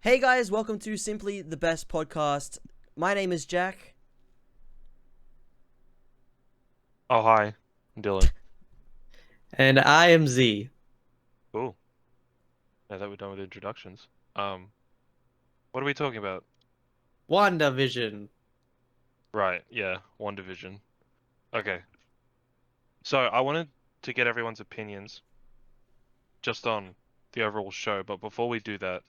Hey guys, welcome to Simply the Best Podcast. My name is Jack. Oh, hi, I'm Dylan. And I am Zee. Cool. Now that we're done with introductions, what are we talking about? WandaVision. Right, yeah, WandaVision. Okay, so I wanted to get everyone's opinions just on the overall show, but before we do that,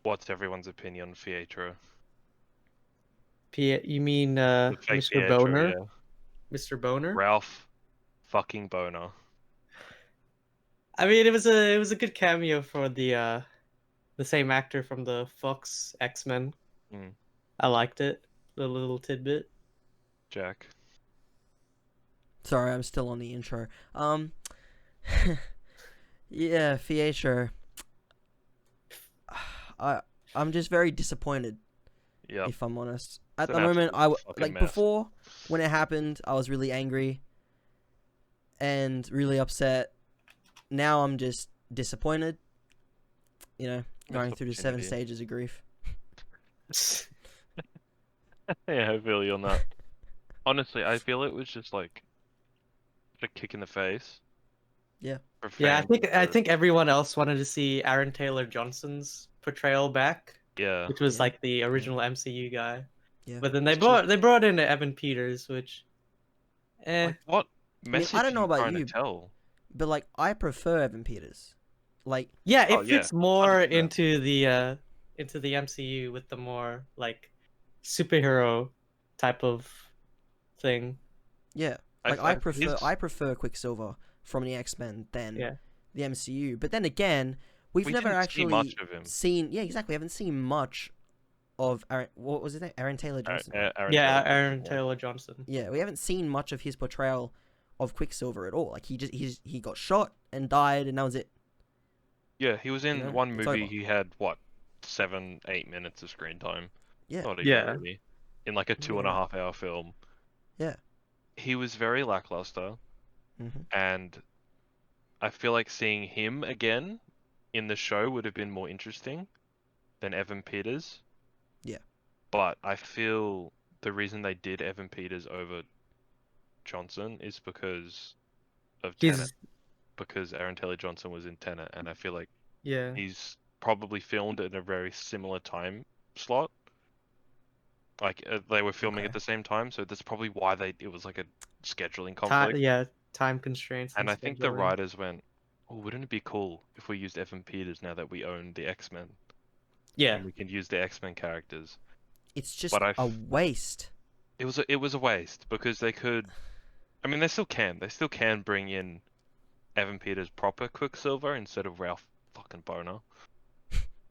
what's everyone's opinion on Pietro? You mean The fake Mr. Pietro, Boner? yeah. Mr. Boner? Ralph fucking Boner. I mean, it was a good cameo for the same actor from the Fox X-Men. Mm, I liked it. The little tidbit. Jack. Sorry, I'm still on the intro. Yeah, Fietro. I'm just very disappointed, Yep. if I'm honest. At It's the an moment, absolute fucking mess. before when it happened, I was really angry and really upset. Now I'm just disappointed. You know, going through the 7 opportunity. stages of grief. Yeah, I feel you on that. Honestly, I feel it was just like a kick in the face. Yeah. For Yeah, fans I to- think everyone else wanted to see Aaron Taylor Johnson's portrayal back, Yeah. which was Yeah. like the original MCU guy. Yeah. But then they It's just- brought in Evan Peters, which Like, what mean, message I don't know are you about trying you, to tell? But I prefer Evan Peters. Yeah, it Oh, yeah, fits more 100%. into the MCU with the more like superhero type of thing. Yeah. I prefer Quicksilver from the X-Men than Yeah. the MCU. But then again, we've We never didn't see actually much of him. seen. Yeah, exactly. We haven't seen much of what was his name? Aaron Taylor Johnson. right? Aaron Taylor Johnson. Yeah, we haven't seen much of his portrayal of Quicksilver at all. Like he got shot and died, and that was it. Yeah, he was in You know, one it's movie. over. He had what, 7, 8 minutes of screen time. Yeah. Not even Yeah. really. In like a Yeah. 2.5 hour film. Yeah. He was very lackluster, hmm and I feel like seeing him again in the show would have been more interesting than Evan Peters. Yeah. But I feel the reason they did Evan Peters over Johnson is because of Tenet. He's Because Aaron Taylor Johnson was in Tenet, and I feel like yeah. he's probably filmed in a very similar time slot. Like they were filming at Okay. the same time, so that's probably why it was like a scheduling Time, conflict. time constraints And I think the scheduling. writers went, "Oh, wouldn't it be cool if we used Evan Peters now that we own the X-Men Yeah. and we can use the X-Men characters?" It's just But a waste. it was a waste because they could. I mean, they still can. They still can bring in Evan Peters proper Quicksilver instead of Ralph fucking Boner.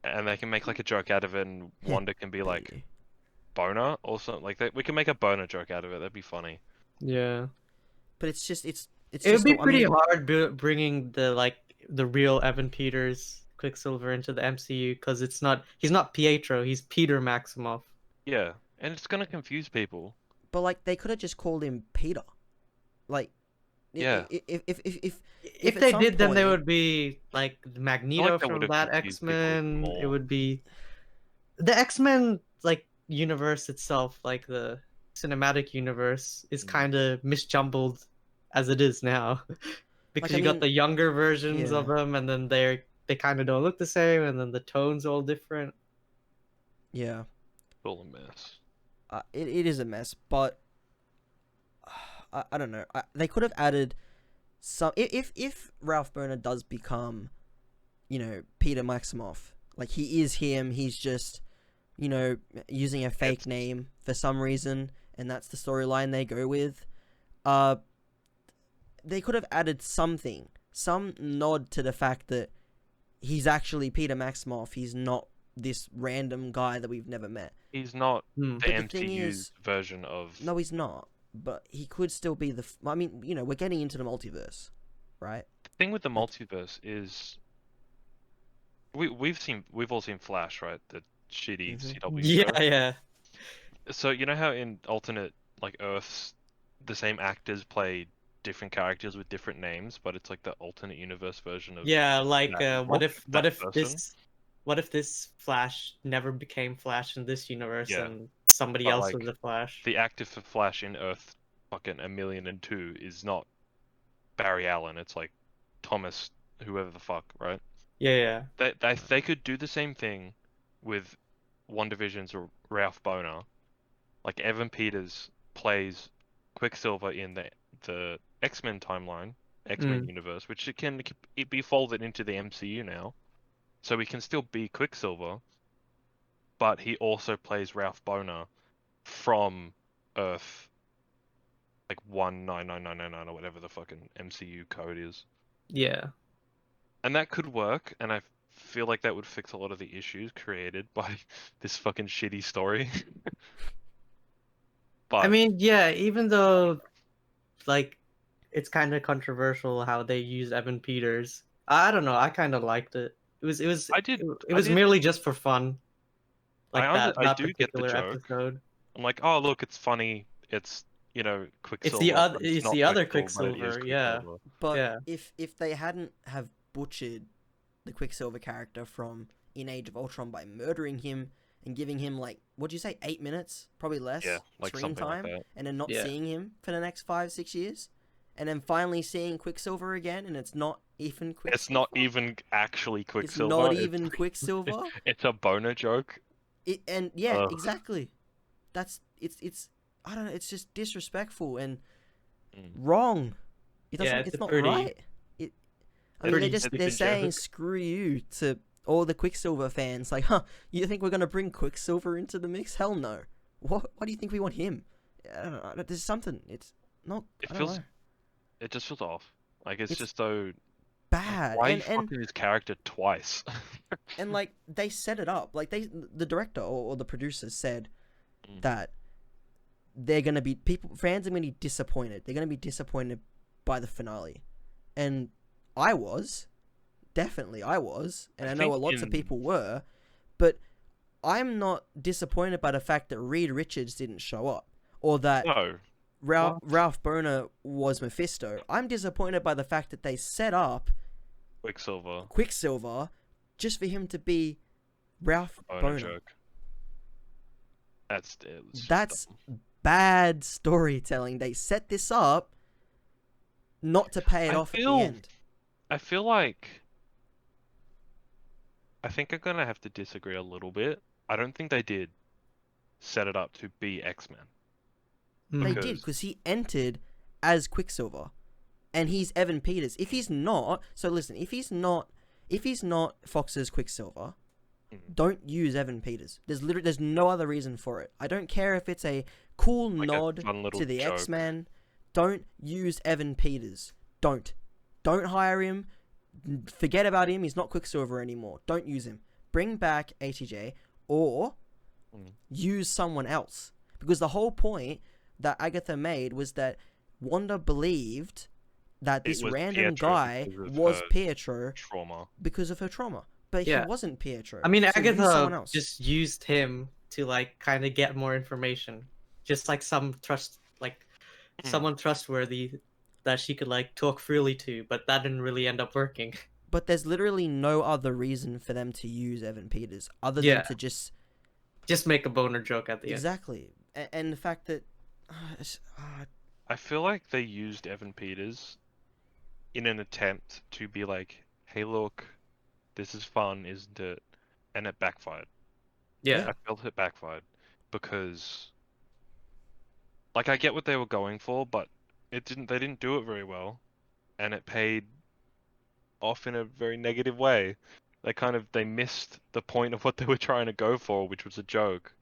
And they can make like a joke out of it, and Wanda can be like Boner or something like that. We can make a Boner joke out of it. That'd be funny. Yeah. But it's It would just. be pretty hard bringing the real Evan Peters Quicksilver into the MCU because he's not Pietro, he's Peter Maximoff. Yeah, and it's gonna confuse people. But they could have just called him Peter. Like, Yeah. If at they some did, then they point- would be like Magneto that from would've that confused people X-Men. more. It would be the X-Men universe itself, like the cinematic universe, is kind of misjumbled as it is now. Because you got the younger versions of them, and then they kind of don't look the same, and then the tone's all different. Yeah. It's all a mess. It is a mess, but I don't know. They could have added some. If Ralph Boner does become, Peter Maximoff, like he is him. He's just, using a fake name for some reason, and that's the storyline they go with. They could have added something, some nod to the fact that he's actually Peter Maximoff. He's not this random guy that we've never met. He's not the But the thing MCU's is- version of. No, he's not. But he could still be I mean, we're getting into the multiverse, right? The thing with the multiverse is we've all seen Flash, right? The shitty CW Yeah, show. yeah. So you know how in alternate Earths, the same actors play different characters with different names, but it's like the alternate universe version of Yeah, like that what book, if that person? what if this Flash never became Flash in this universe Yeah. and somebody But, else like, was the Flash? the actor for Flash in Earth fucking 1,000,002 is not Barry Allen. It's like Thomas, whoever the fuck, right? Yeah. They could do the same thing with WandaVision's Ralph Boner. Like Evan Peters plays Quicksilver in the X-Men timeline, X-Men universe, which it be folded into the MCU now, so he can still be Quicksilver, but he also plays Ralph Boner from Earth, like 199999 or whatever the fucking MCU code is. Yeah. And that could work, and I feel like that would fix a lot of the issues created by this fucking shitty story. But I mean, yeah, even though like it's kind of controversial how they use Evan Peters. I don't know, I kind of liked it. It was merely just for fun. Like I that do get the particular joke. episode. I'm like, oh look, it's funny. It's Quicksilver. It's not the other but it is Quicksilver, yeah. Quicksilver. But Yeah. if they hadn't have butchered the Quicksilver character from in Age of Ultron by murdering him and giving him, like, what'd you say, 8 minutes, probably less, Yeah, like screen something like time, that. and then not Yeah. seeing him for the next 5-6 years, and then finally seeing Quicksilver again, and it's not even Quicksilver. It's not even actually It's Quicksilver. not even Quicksilver. It's a boner joke. Yeah, Ugh. exactly. It's I don't know. It's just disrespectful and Mm. wrong. It Yeah, doesn't. it's It's a not pretty- right. I mean, pretty they're stupid saying joke. screw you to all the Quicksilver fans. Like, huh? You think we're gonna bring Quicksilver into the mix? Hell no. Why do you think we want him? I don't know. There's something. It's not. It I don't feels know. It just feels off. Like it's It's just so. Bad. Why are you and fucking his character twice? and like they set it up. Like the director or the producer said Mm. that they're gonna be fans are gonna be disappointed. They're gonna be disappointed by the finale, and I was, definitely I was, and I know think lots of people were, but I'm not disappointed by the fact that Reed Richards didn't show up or that No. Ralph Boner was Mephisto. I'm disappointed by the fact that they set up Quicksilver just for him to be Ralph Boner. joke. That's dumb. Bad storytelling. They set this up not to pay it off at the end. I feel like I think I'm gonna have to disagree a little bit. I don't think they did set it up to be X-Men. They did, because he entered as Quicksilver, and he's Evan Peters. If he's not, so listen, if he's not Fox's Quicksilver, don't use Evan Peters. There's no other reason for it. I don't care if it's a cool nod to the joke. X-Men. Don't use Evan Peters. Don't hire him. Forget about him. He's not Quicksilver anymore. Don't use him. Bring back ATJ or use someone else. Because the whole point that Agatha made was that Wanda believed that this random guy was Pietro because of her trauma. But he wasn't Pietro. I mean, So use someone Agatha else. just used him to like kind of get more information, just like someone trustworthy that she could like talk freely to, but that didn't really end up working. But there's literally no other reason for them to use Evan Peters other than to just make a boner joke at the end. Exactly. And the fact that I feel like they used Evan Peters in an attempt to be like, hey look, this is fun, isn't it? And it backfired. Yeah. I felt it backfired because like I get what they were going for, but they didn't do it very well, and it paid off in a very negative way. They missed the point of what they were trying to go for, which was a joke,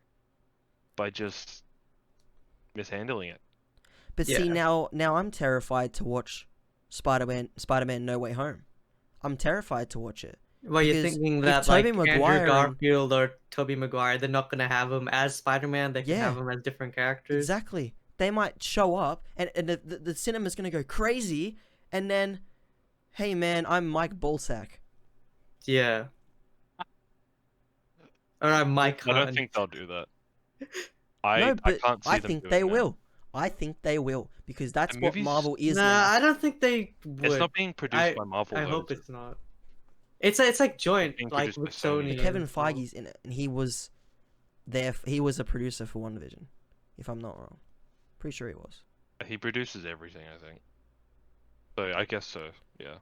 by just mishandling it. But see, now I'm terrified to watch Spider-Man No Way Home. I'm terrified to watch it. Well, you're thinking that like Andrew Garfield or Tobey Maguire, they're not gonna have him as Spider-Man. They can have him as different characters. Exactly. They might show up, and the cinema's gonna go crazy, and then, hey man, I'm Mike Bolsack. Yeah. Or I'm Mike Hunt. I don't think they'll do that. I can't see I them think doing they that. will. I think they will, because that's The what movies- Marvel is Nah, now. I don't think they would. It's not being produced by Marvel. I though, hope is it? it's not. It's like joint, think it like is with the same. Sony. Kevin and- Feige's in it, and he was there. He was a producer for WandaVision, if I'm not wrong. Pretty sure he was. He produces everything, I think. So I guess so. Yeah.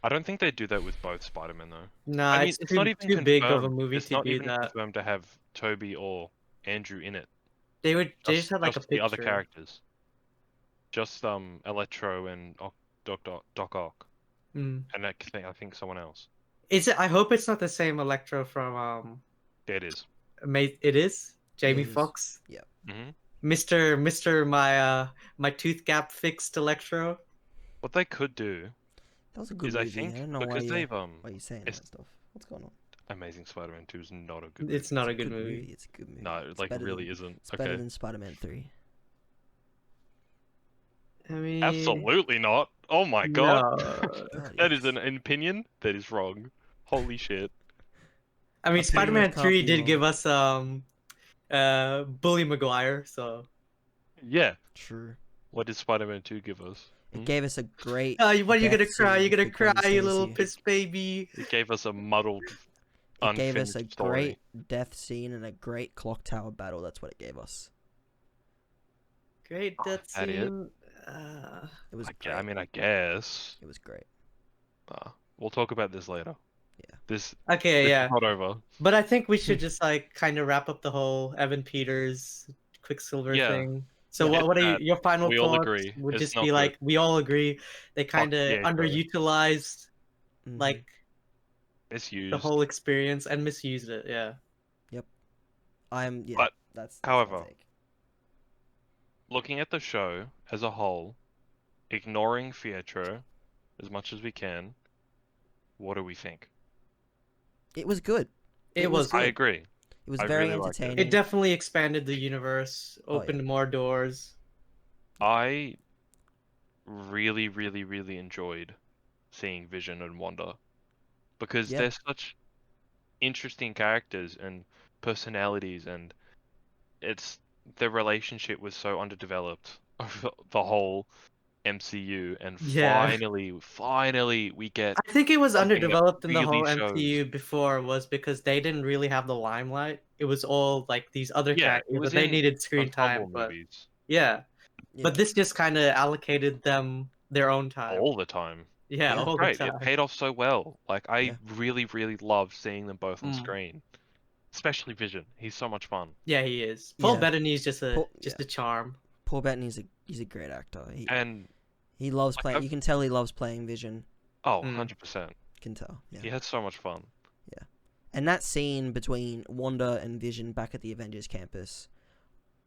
I don't think they do that with both Spider-Man though. Nah, I mean, it's it's too, not even too big of a confirmed. movie It's to not do even that. confirmed to have Toby or Andrew in it. They just had like a Just the other picture. characters. Just Electro and Doc Ock, Mm. and I think someone else. Is it? I hope it's not the same Electro from There it is. It is Jamie It is. Foxx, hmm Mister my tooth gap fixed Electro. What they could do That was a good is, movie. I think, don't know why because you, they've why you saying it's- that stuff. What's going on? Amazing Spider-Man 2 is not a good. It's movie. not a It's good movie. It's a good movie. No, It's like better really than, isn't. It's better Okay. than Spider-Man 3. I mean, Absolutely not. Oh my god. No. God, That is yes. an opinion that is wrong. Holy shit. I mean, Opinions Spider-Man can't 3 be did wrong. give us Bully Maguire, so Yeah. True. What did Spider-Man 2 give us? It gave us a great. what are you gonna death cry? scene You're gonna for Gwen cry, you little Stacy. piss baby. It gave us a muddled, It gave us unfinished a story. great death scene and a great clock tower battle. That's what it gave us. Great death that it? scene. It was I great. mean, I guess. It was great. We'll talk about this later. Yeah. This Okay, is yeah. not over. But I think we should just like kind of wrap up the whole Evan Peters Quicksilver Yeah. thing. So Yeah. what are It's your final We thoughts? all agree. Would It's just not be good. like we all agree they kind of Pietro. underutilized Mhm. like Misused. the whole experience and misused it. Yeah. Yeah. But, that's however, my take. Looking at the show as a whole, ignoring Pietro as much as we can, what do we think? It was good. It was I good. agree. It was I very really liked it. entertaining. It definitely expanded the universe, Oh, yeah. opened more doors. I really, really, really enjoyed seeing Vision and Wanda because Yeah. they're such interesting characters and personalities, and their relationship was so underdeveloped over the whole MCU, and Yeah. finally we get I think it was something that underdeveloped in the really whole shows. MCU before was because they didn't really have the limelight. It was all like these other Yeah, characters, it was but they in needed screen ensemble time. But movies yeah, Yeah. but this just kind of allocated them their own time. all the time. Yeah, Yeah. all the Right, time. it paid off so well. Like I Yeah. really, really loved seeing them both on Mm. screen, especially Vision. He's so much fun. Yeah, he is. Paul Yeah. Bettany is just Paul- a charm. Paul Bettany's he's a great actor. And He loves like, playing. I've- You can tell he loves playing Vision. oh, Mm. 100%. You can tell. Yeah. He had so much fun. And that scene between Wanda and Vision back at the Avengers campus.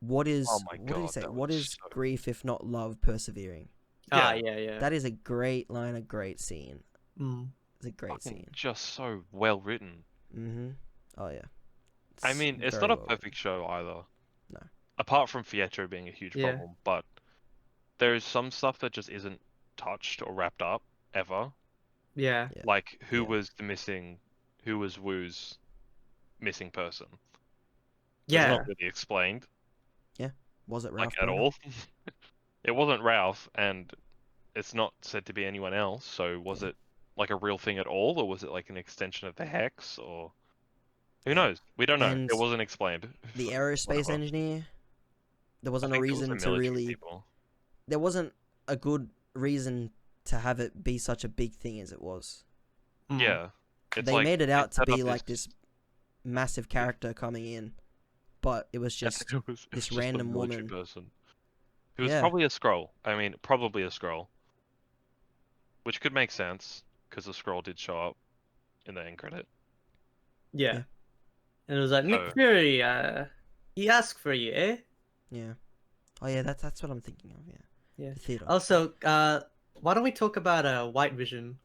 What is? Oh my what did he God, say? that What was is so- grief if not love persevering? Yeah. That is a great line, a great scene. Mm. It's a great Fucking scene. just so well written. Mm-hmm. Oh yeah. I mean, it's very not a well perfect show either. No. Apart from Pietro being a huge Yeah. problem, but there's some stuff that just isn't touched or wrapped up ever. Yeah. Yeah. Like who Yeah. was Wu's missing person? It's Yeah. not really explained, Was it Ralph like at Boner? all. It wasn't Ralph, and it's not said to be anyone else. So was Yeah. it like a real thing at all, or was it like an extension of the hex, or who Yeah. knows? We don't know. And It wasn't explained. The aerospace Whatever. engineer. There I wasn't a think it was the reason to military really. people. There wasn't a good reason to have it be such a big thing as it was. Mm. Yeah, it's They like made it they out to set be up like this massive character coming in, but it was just it was this just a random military woman. person. Who was Yeah. probably a Skrull. I mean, probably a Skrull. Which could make sense, because the Skrull did show up in the end credit. Yeah. Yeah. And it was like Nick So- Fury. He asked for you, eh? Yeah. Oh yeah, that's what I'm thinking of. Yeah. Yeah. The theater. Also, why don't we talk about White Vision?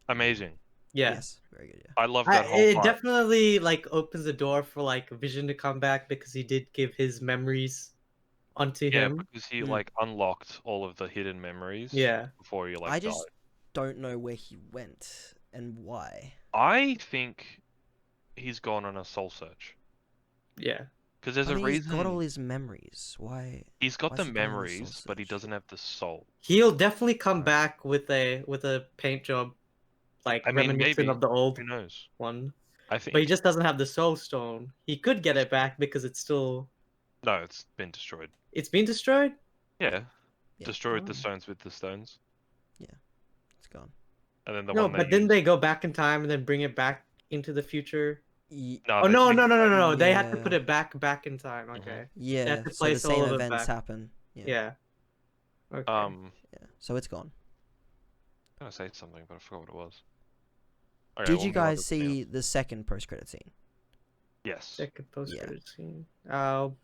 Amazing. Yeah. Yes. Very good. Yeah. I love that whole It part. definitely like opens the door for like Vision to come back because he did give his memories onto Yeah, him. because he Mm. like unlocked all of the hidden memories Yeah. before he like I just died. don't know where he went and why. I think he's gone on a soul search. Yeah. Because there's I a mean, reason he's got all his memories. Why? he's got why the is he going on a soul memories, but he search? doesn't have the soul. He'll definitely come Right. back with a paint job like I mean, reminiscent maybe. of the old Who knows? one. I But he think just doesn't have the Soul Stone. He could get it back because it's still no, it's been destroyed. it's been destroyed. Yeah, Yeah. destroyed the Oh. stones with the stones, It's gone. and then the No, one they but didn't used. they go back in time and then bring it back into the future? No, Oh they no, changed no, no, it no, back. no, no! They had to Yeah. put it back in time. Mhm. Okay. They Yeah. had to So the place same all of it events back. happen. Yeah. Yeah. Okay. Yeah. So it's gone. I was gonna say something, but I forgot what it was. Okay, Did what you were the other guys see things? the second post-credit scene? Yes. Second post Yeah. credit scene.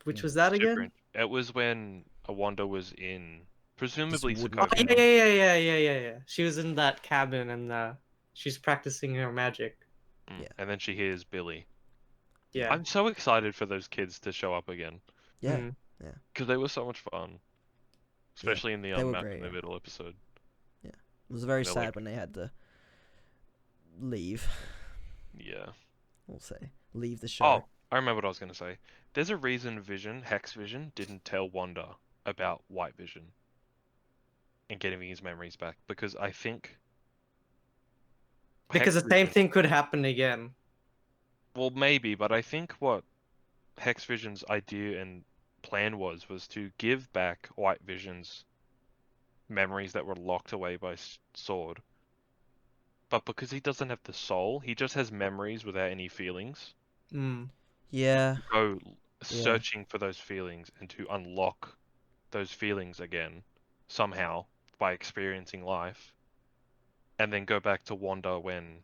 Which was that again? It was when Wanda was in presumably wooden Oh Sokovia. yeah. She was in that cabin and she's practicing her magic. Yeah. And then she hears Billy. Yeah. I'm so excited for those kids to show up again Yeah. Mm. because they were so much fun, especially in the they were Malcolm great, in the yeah. Middle episode. It was very They're sad like- when they had to leave. Yeah. We'll say leave the show. Oh, I remember what I was gonna say. There's a reason Hex Vision, didn't tell Wanda about White Vision and getting his memories back because I think Because Hex the same Vision- thing could happen again. Well, maybe, but I think what Hex Vision's idea and plan was to give back White Vision's memories that were locked away by Sword. But because he doesn't have the soul, he just has memories without any feelings. Mm. Yeah. Go searching for those feelings and to unlock those feelings again somehow by experiencing life, and then go back to Wanda when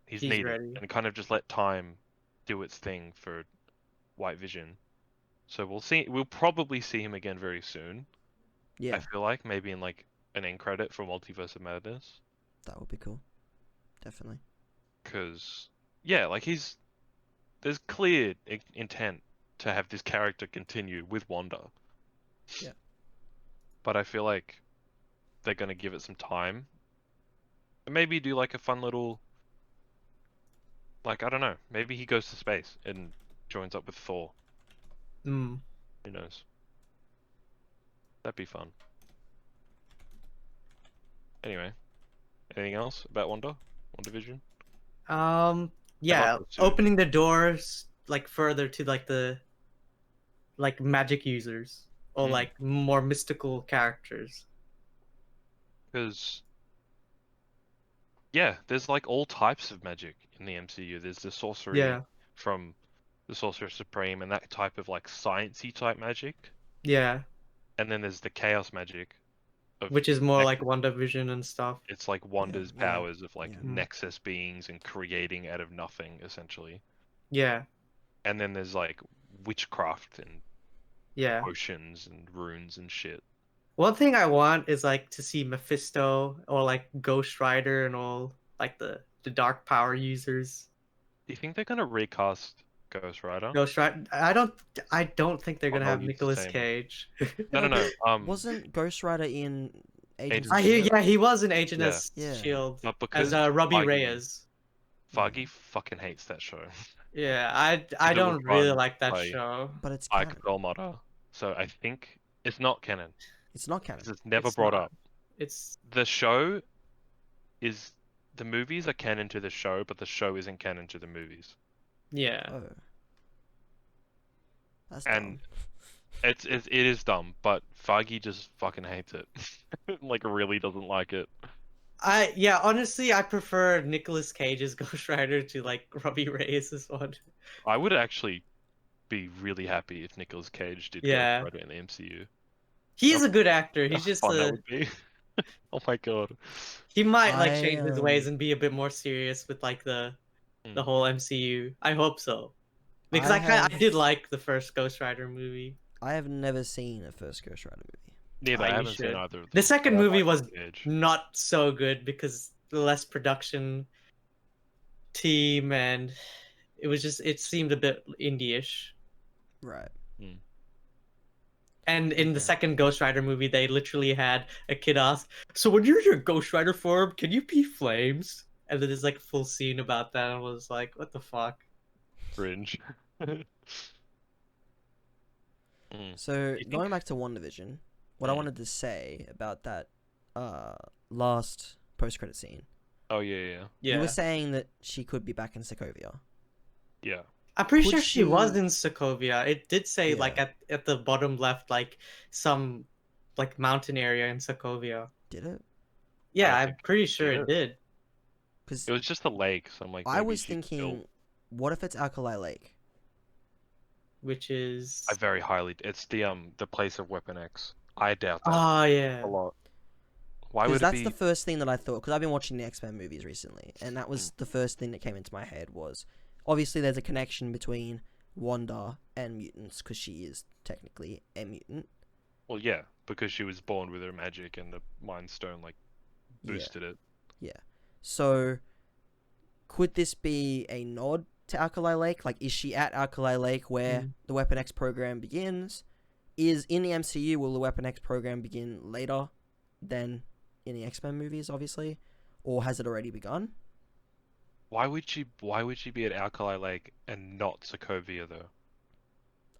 he's needed ready. and kind of just let time do its thing for White Vision. So we'll probably see him again very soon. Yeah. I feel like maybe in like an end credit for Multiverse of Madness. That would be cool. Definitely. Because yeah, like there's clear intent to have this character continue with Wanda. Yeah. But I feel like they're gonna give it some time. And maybe do like a fun little, like, I don't know, maybe he goes to space and joins up with Thor. Mm. Who knows? That'd be fun. Anyway, anything else about WandaVision? Yeah, About the suit. opening the doors like further to like the like magic users or Mm. like more mystical characters. Because yeah, there's like all types of magic in the MCU. There's the sorcery Yeah. from the Sorcerer Supreme and that type of like sciencey type magic, Yeah, and then there's the chaos magic of which is more like Nex- WandaVision and stuff. it's like Wanda's yeah, powers of like yeah. Nexus beings and creating out of nothing essentially. Yeah, And then there's like witchcraft and yeah. potions and runes and shit. One thing I want is like to see Mephisto or like Ghost Rider and all like the dark power users. Do you think they're gonna recast Ghost Rider? Ghost Rider. I don't think they're Or gonna they'll have use the Nicolas same- Cage. No. Wasn't Ghost Rider in Agents Agents of of S.H.I.E.L.D.? Yeah, he was an Agent Yeah. as Yeah. Shield But as because Robbie Feige- Reyes. Feige fucking hates that show. Yeah, I it don't was really run like that by show. But it's Ike canon. Perlmutter. So I think it's not canon. It's not canon. 'Cause it's never It's brought not. up. It's The show is the movies are canon to the show, but the show isn't canon to the movies. yeah. Oh. That's And dumb. it is dumb, but Feige just fucking hates it. Like really doesn't like it. Honestly, I prefer Nicolas Cage's Ghost Rider to like Robbie Reyes' one. I would actually be really happy if Nicolas Cage did Yeah. Ghost Rider in the MCU. He is a good actor. He's How just fun that would be. Oh my god. he might like change his I, ways and be a bit more serious with like the Mm. whole MCU. I hope so. Because I I have- did like the first Ghost Rider movie. I have never seen a first Ghost Rider movie. Neither, Oh, I you haven't seen should. either of them. The second but I movie like was Nicolas Cage. not so good because the less production team and it seemed a bit indie-ish. Right. And in the Okay. second Ghost Rider movie, they literally had a kid ask, "So when you're your Ghost Rider form, can you pee flames?" And then there's like a full scene about that. And I was like, "What the fuck?" Cringe. So think- going back to WandaVision, what I Mm. wanted to say about that last post-credit scene Oh yeah. You were Yeah. saying that she could be back in Sokovia. Yeah. I'm pretty Could sure she was she- in Sokovia. It did say like Yeah. at the bottom left, like some like mountain area in Sokovia. Did it? Yeah, don't I'm think pretty sure did it it. did. Because It was just a lake, so I'm like, I maybe was she's thinking, still. what if it's Alkali Lake? Which is I very highly. It's the place of Weapon X. I doubt that oh a yeah. lot. Why Because would it that's be? the first thing that I thought. Because I've been watching the X-Men movies recently, and that was the first thing that came into my head was, obviously there's a connection between Wanda and mutants, because she is technically a mutant. Well, yeah, because she was born with her magic, and the Mind Stone like boosted it. So, could this be a nod to Alkali Lake? Like, is she at Alkali Lake where the Weapon X program begins? Is in the MCU, will the Weapon X program begin later than in the X-Men movies, obviously? Or has it already begun? Why would she? Why would she be at Alkali Lake and not Sokovia though?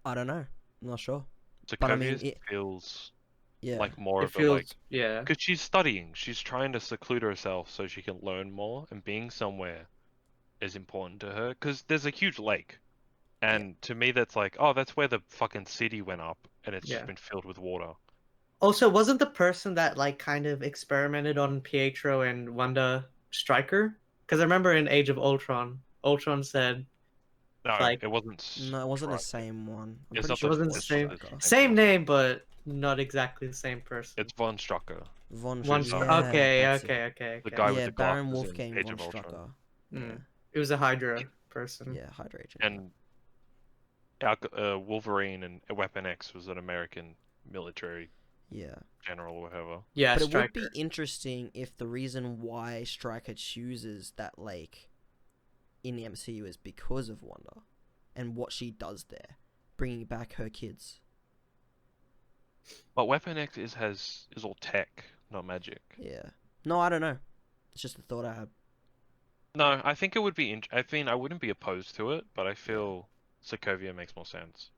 I don't know. I'm not sure. Sokovia But I mean, feels Yeah. like more It of a like. feels yeah. Because she's studying, she's trying to seclude herself so she can learn more, and being somewhere is important to her. Because there's a huge lake, and to me that's like, oh, that's where the fucking city went up, and it's just Yeah. been filled with water. Also, wasn't the person that like kind of experimented on Pietro and Wanda Stryker? Because I remember in Age of Ultron, Ultron said No, like it wasn't. No, it wasn't the Stryker. same one. I'm It's pretty not sure it wasn't it the was same- Stryker. same name, but not exactly the same person. It's Von Strucker, Von One Str- yeah, okay, that's okay, it. okay, the okay. guy with Yeah, the Baron glasses in Wolfgang Age von of Ultron. Strucker. Mm. It was a Hydra person. Yeah, Hydra agent. And Wolverine and Weapon X was an American military Yeah. general or whatever. Yeah, But it Stryker. would be interesting if the reason why Stryker chooses that lake in the MCU is because of Wanda and what she does there, bringing back her kids. But Weapon X is all tech, not magic. Yeah. No, I don't know. It's just a thought I had. No, I think it would be. I mean, I wouldn't be opposed to it, but I feel Sokovia makes more sense.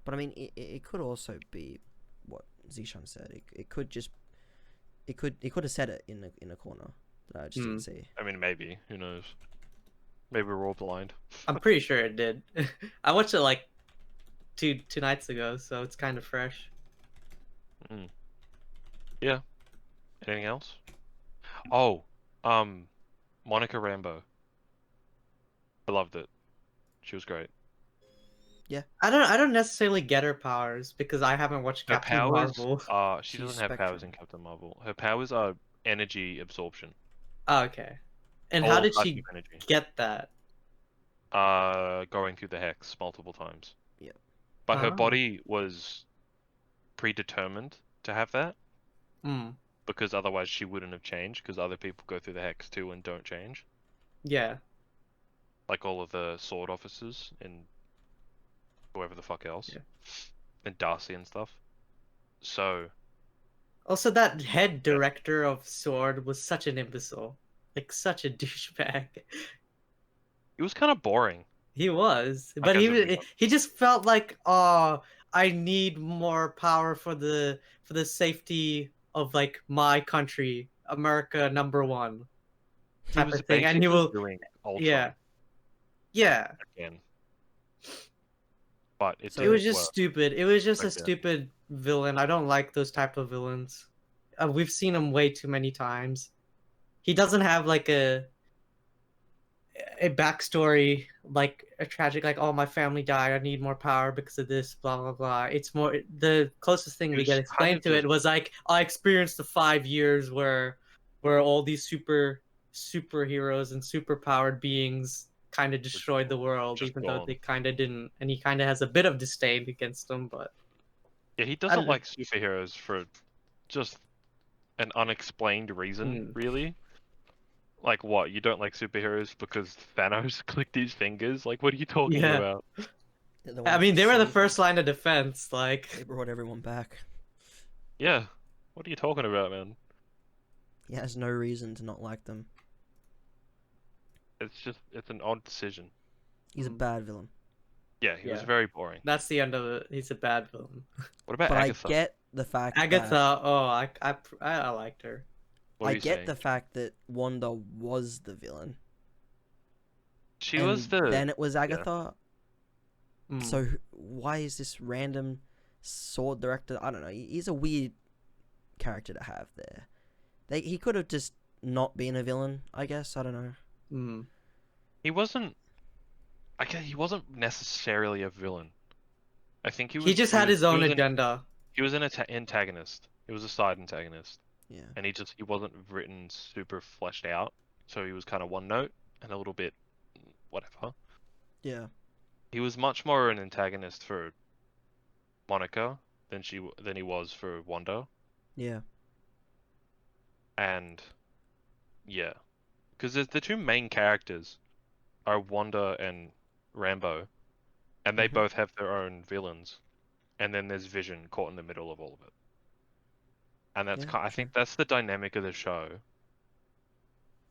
But I mean, it could also be what Zishan said. It could just it could have said it in a corner that I just didn't see. I mean, maybe. Who knows? Maybe we're all blind. I'm pretty sure it did. I watched it like two nights ago, so it's kind of fresh. Yeah. Anything else? Oh, Monica Rambeau. I loved it. She was great. I don't necessarily get her powers because I haven't watched Her Captain powers Marvel. she She's doesn't have powers in Spectrum. Captain Marvel. Her powers are energy absorption. Oh, okay. And All how did types she of energy. get that? Going through the hex multiple times. Yeah. But her Oh. body was predetermined to have that Hmm. because otherwise she wouldn't have changed because other people go through the hex too and don't change. Yeah. Like all of the sword officers and whoever the fuck else. Yeah. And Darcy and stuff. So Also, that head director of Sword was such an imbecile. Like, such a douchebag. it was kind of boring. He was. I But guess it was- he just felt like, oh, I need more power for the safety of, like, my country. America #1. He Type was of thing. And he basically will... doing Ultron Yeah. Yeah. again. But it It was didn't just work. stupid. It was just a Like that. stupid villain. I don't like those type of villains. We've seen him way too many times. He doesn't have like a backstory, like a tragic, like, oh, my family died, I need more power because of this, blah blah blah. It's more the closest thing we It get was explained kind to of it was like, I experienced the 5 years where all these superheroes and superpowered beings kind of destroyed the world, just even though gone. they kind of didn't, and he kind of has a bit of disdain against them, but Yeah, he don't doesn't know. like superheroes for just an unexplained reason, really. Like what? You don't like superheroes because Thanos clicked his fingers? Like, what are you talking Yeah. about? They're the I ones mean, that they were the saved first them. line of defense. They Like, brought everyone back. Yeah. What are you talking about, man? He has no reason to not like them. It's an odd decision. He's a bad villain. Yeah, he was Yeah. very boring. that's the end of it. He's a bad villain. What about But Agatha? I get the fact that Agatha, oh, I liked her. What are I you get saying? the fact that Wanda was the villain. She and was the then it was Agatha. Mm. So why is this random sword director? I don't know. He's a weird character to have there. He could have just not been a villain, I guess. I don't know. Mm. He wasn't. I guess he wasn't necessarily a villain. I think He just had his own agenda. He was an antagonist. He was a side antagonist, Yeah. and he wasn't written super fleshed out. So he was kind of one note and a little bit whatever. Yeah. He was much more an antagonist for Monica than he was for Wanda, Yeah. and yeah, because the two main characters are Wanda and Rambo, and they Mhm. both have their own villains, and then there's Vision caught in the middle of all of it, and that's Yeah, I true. think that's the dynamic of the show,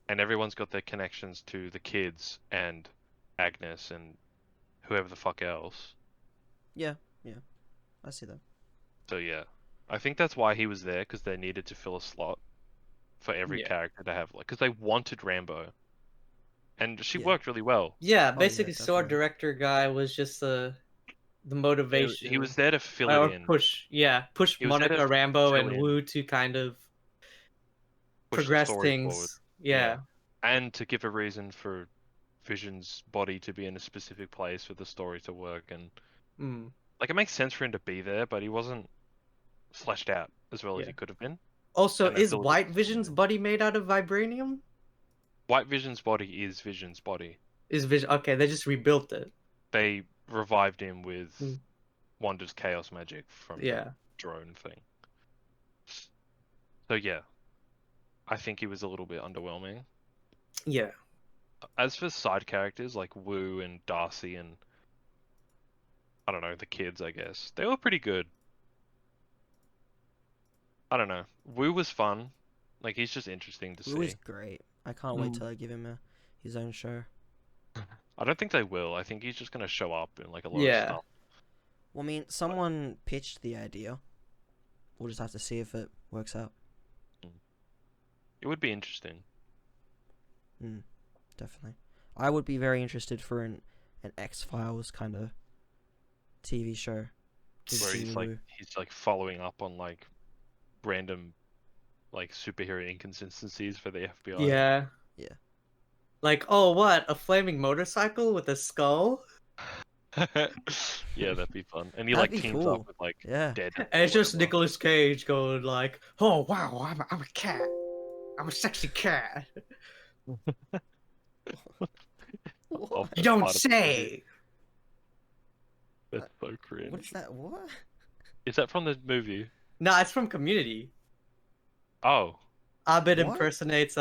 and everyone's got their connections to the kids and Agnes and whoever the fuck else. Yeah. Yeah. I see that. So yeah, I think that's why he was there, because they needed to fill a slot for every Yeah. character to have, like, because they wanted Rambo, and she Yeah. worked really well. Yeah, Oh, yeah, basically, sword definitely. director guy was just the He motivation was there to fill or it in. push. Yeah, push He was there Monica to Rambo fill and in, Wu to kind of push the progress story forward. things. Yeah. And to give a reason for Vision's body to be in a specific place for the story to work, and Mm. like it makes sense for him to be there, but he wasn't fleshed out as well as Yeah. he could have been. Also, And they is feel a bit White Vision's disappointed. body made out of vibranium? White Vision's body is Vision's body. Is Vision okay? They just rebuilt it. They revived him with Mm. Wanda's chaos magic from Yeah. the drone thing. So yeah, I think he was a little bit underwhelming. Yeah. As for side characters like Wu and Darcy and I don't know, the kids, I guess, they were pretty good. I don't know. Wu was fun. Like, he's just interesting to Wu is see. great. I can't wait Mm. till I give him his own show. I don't think they will. I think he's just gonna show up in like a lot of Yeah. stuff. Well, I mean, someone pitched the idea. We'll just have to see if it works out. It would be interesting. Definitely. I would be very interested for an X-Files kind of TV show. with Where Jimmy Woo. he's like following up on like random like superhero inconsistencies for the FBI. Yeah. Yeah. Like, oh, what? A flaming motorcycle with a skull? Yeah, that'd be fun. And he That'd like be teams cool. up with like Yeah. dead. And it's just Nicolas Cage going like, "Oh wow, I'm a cat. I'm a sexy cat. What? You don't say." That's so cringe. What's that? What? Is that from the movie? Nah, it's from Community. Oh, Abed What? impersonates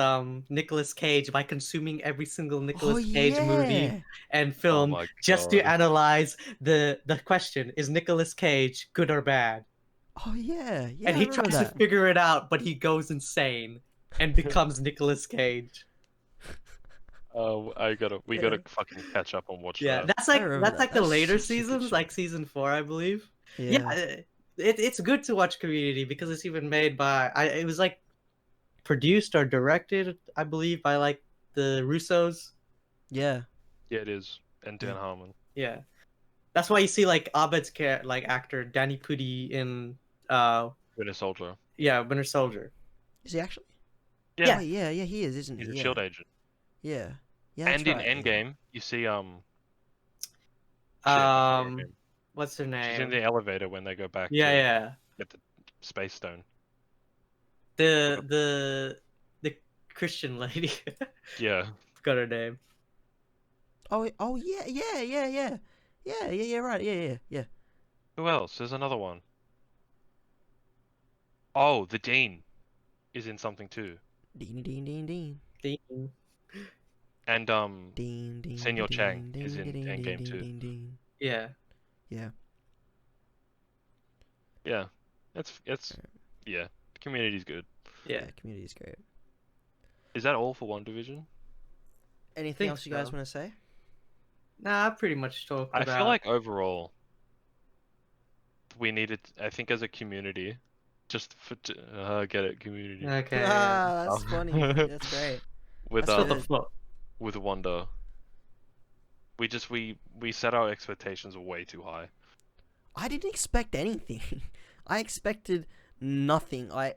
Nicolas Cage by consuming every single Nicolas Oh, Cage yeah. movie and film my just to God. analyze the question: is Nicolas Cage good or bad? Oh yeah. Yeah. And I he remember tries to that. figure it out, but he goes insane and becomes Nicolas Cage. we gotta fucking catch up and watch Yeah, that. that's I like remember that. the That's later such a good seasons, show. like season 4, I believe. Yeah. It's good to watch Community because it's even made by it was like produced or directed, I believe, by like the Russos. Yeah. Yeah, it is. And Dan Yeah. Harmon. Yeah, that's why you see like Abed's like actor Danny Pudi in Winter Soldier. Winter Soldier. Is he actually? Yeah. Oh, yeah. Yeah. He is, isn't He's he? a Yeah. Shield agent. Yeah. Yeah. That's And right. in Yeah. Endgame, you see shit, I forgot her name. What's her She's in name? the elevator when they go back Yeah, to yeah. get the space stone. The Christian lady. Yeah. Forgot her name. Oh. Yeah. Yeah. Yeah. Yeah. Yeah. Yeah. Yeah. Right. Yeah. Yeah. Yeah. Who else? There's another one. Oh, the Dean is in something too. Dean. Dean. Dean. Dean. Dean. And Dean. Dean. Senor Dean, Chang Dean, is in Dean, Endgame Dean, too. Dean, Dean. Yeah. Yeah. Yeah. It's yeah. Community's good. Yeah. Community is great. Is that all for WandaVision? Anything Think else you guys so. want to say? Nah, I pretty much talked about. I feel like overall we needed, I think as a community, Just for get it community. Okay, yeah. Ah, that's funny. That's great. With That's What the good. fuck? with Wanda, we set our expectations way too high. I didn't expect anything. I expected nothing. I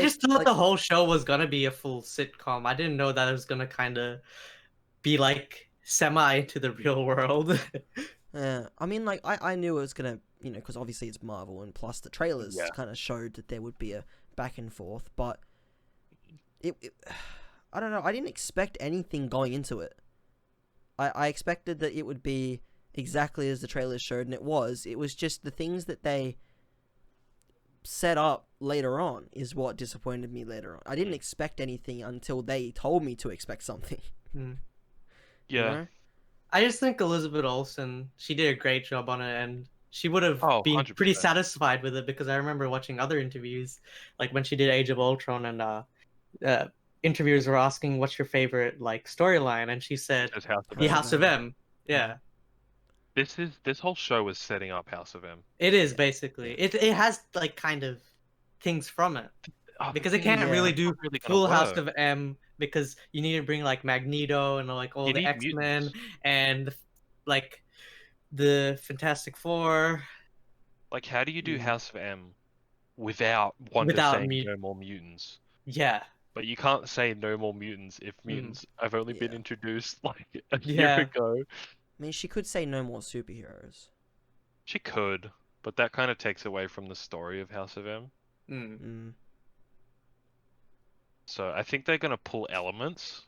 just thought like, the whole show was gonna be a full sitcom. I didn't know that it was gonna kind of be like semi to the real world. I mean, like, I knew it was gonna, because obviously it's Marvel, and plus the trailers Yeah. kind of showed that there would be a back and forth, but it I don't know. I didn't expect anything going into it. I expected that it would be exactly as the trailers showed, and it was. It was just the things that they set up later on is what disappointed me later on. I didn't expect anything until they told me to expect something. Hmm. Yeah. You know? I just think Elizabeth Olsen, she did a great job on it, and she would have Oh, been pretty 100%. satisfied with it because I remember watching other interviews, like when she did Age of Ultron, and interviewers were asking, "What's your favorite like storyline?" And she said, Just House of "The M. House of M." Yeah, This whole show is setting up House of M. it is Yeah, basically. yeah. It has like kind of things from it. Oh, the Because it thing can't is, Yeah. really it's do not really gonna full House work. of M because you need to bring like Magneto and like all You the need XMen mutants. and like the Fantastic Four Like, how do you do Mm. House of M without Wanda without saying me. no more mutants? Yeah. But you can't say no more mutants if Mm. mutants have only been Yeah. introduced like a year Yeah. ago. I mean, she could say no more superheroes. She could, but that kind of takes away from the story of House of M. Mm. Mm. So I think they're gonna pull elements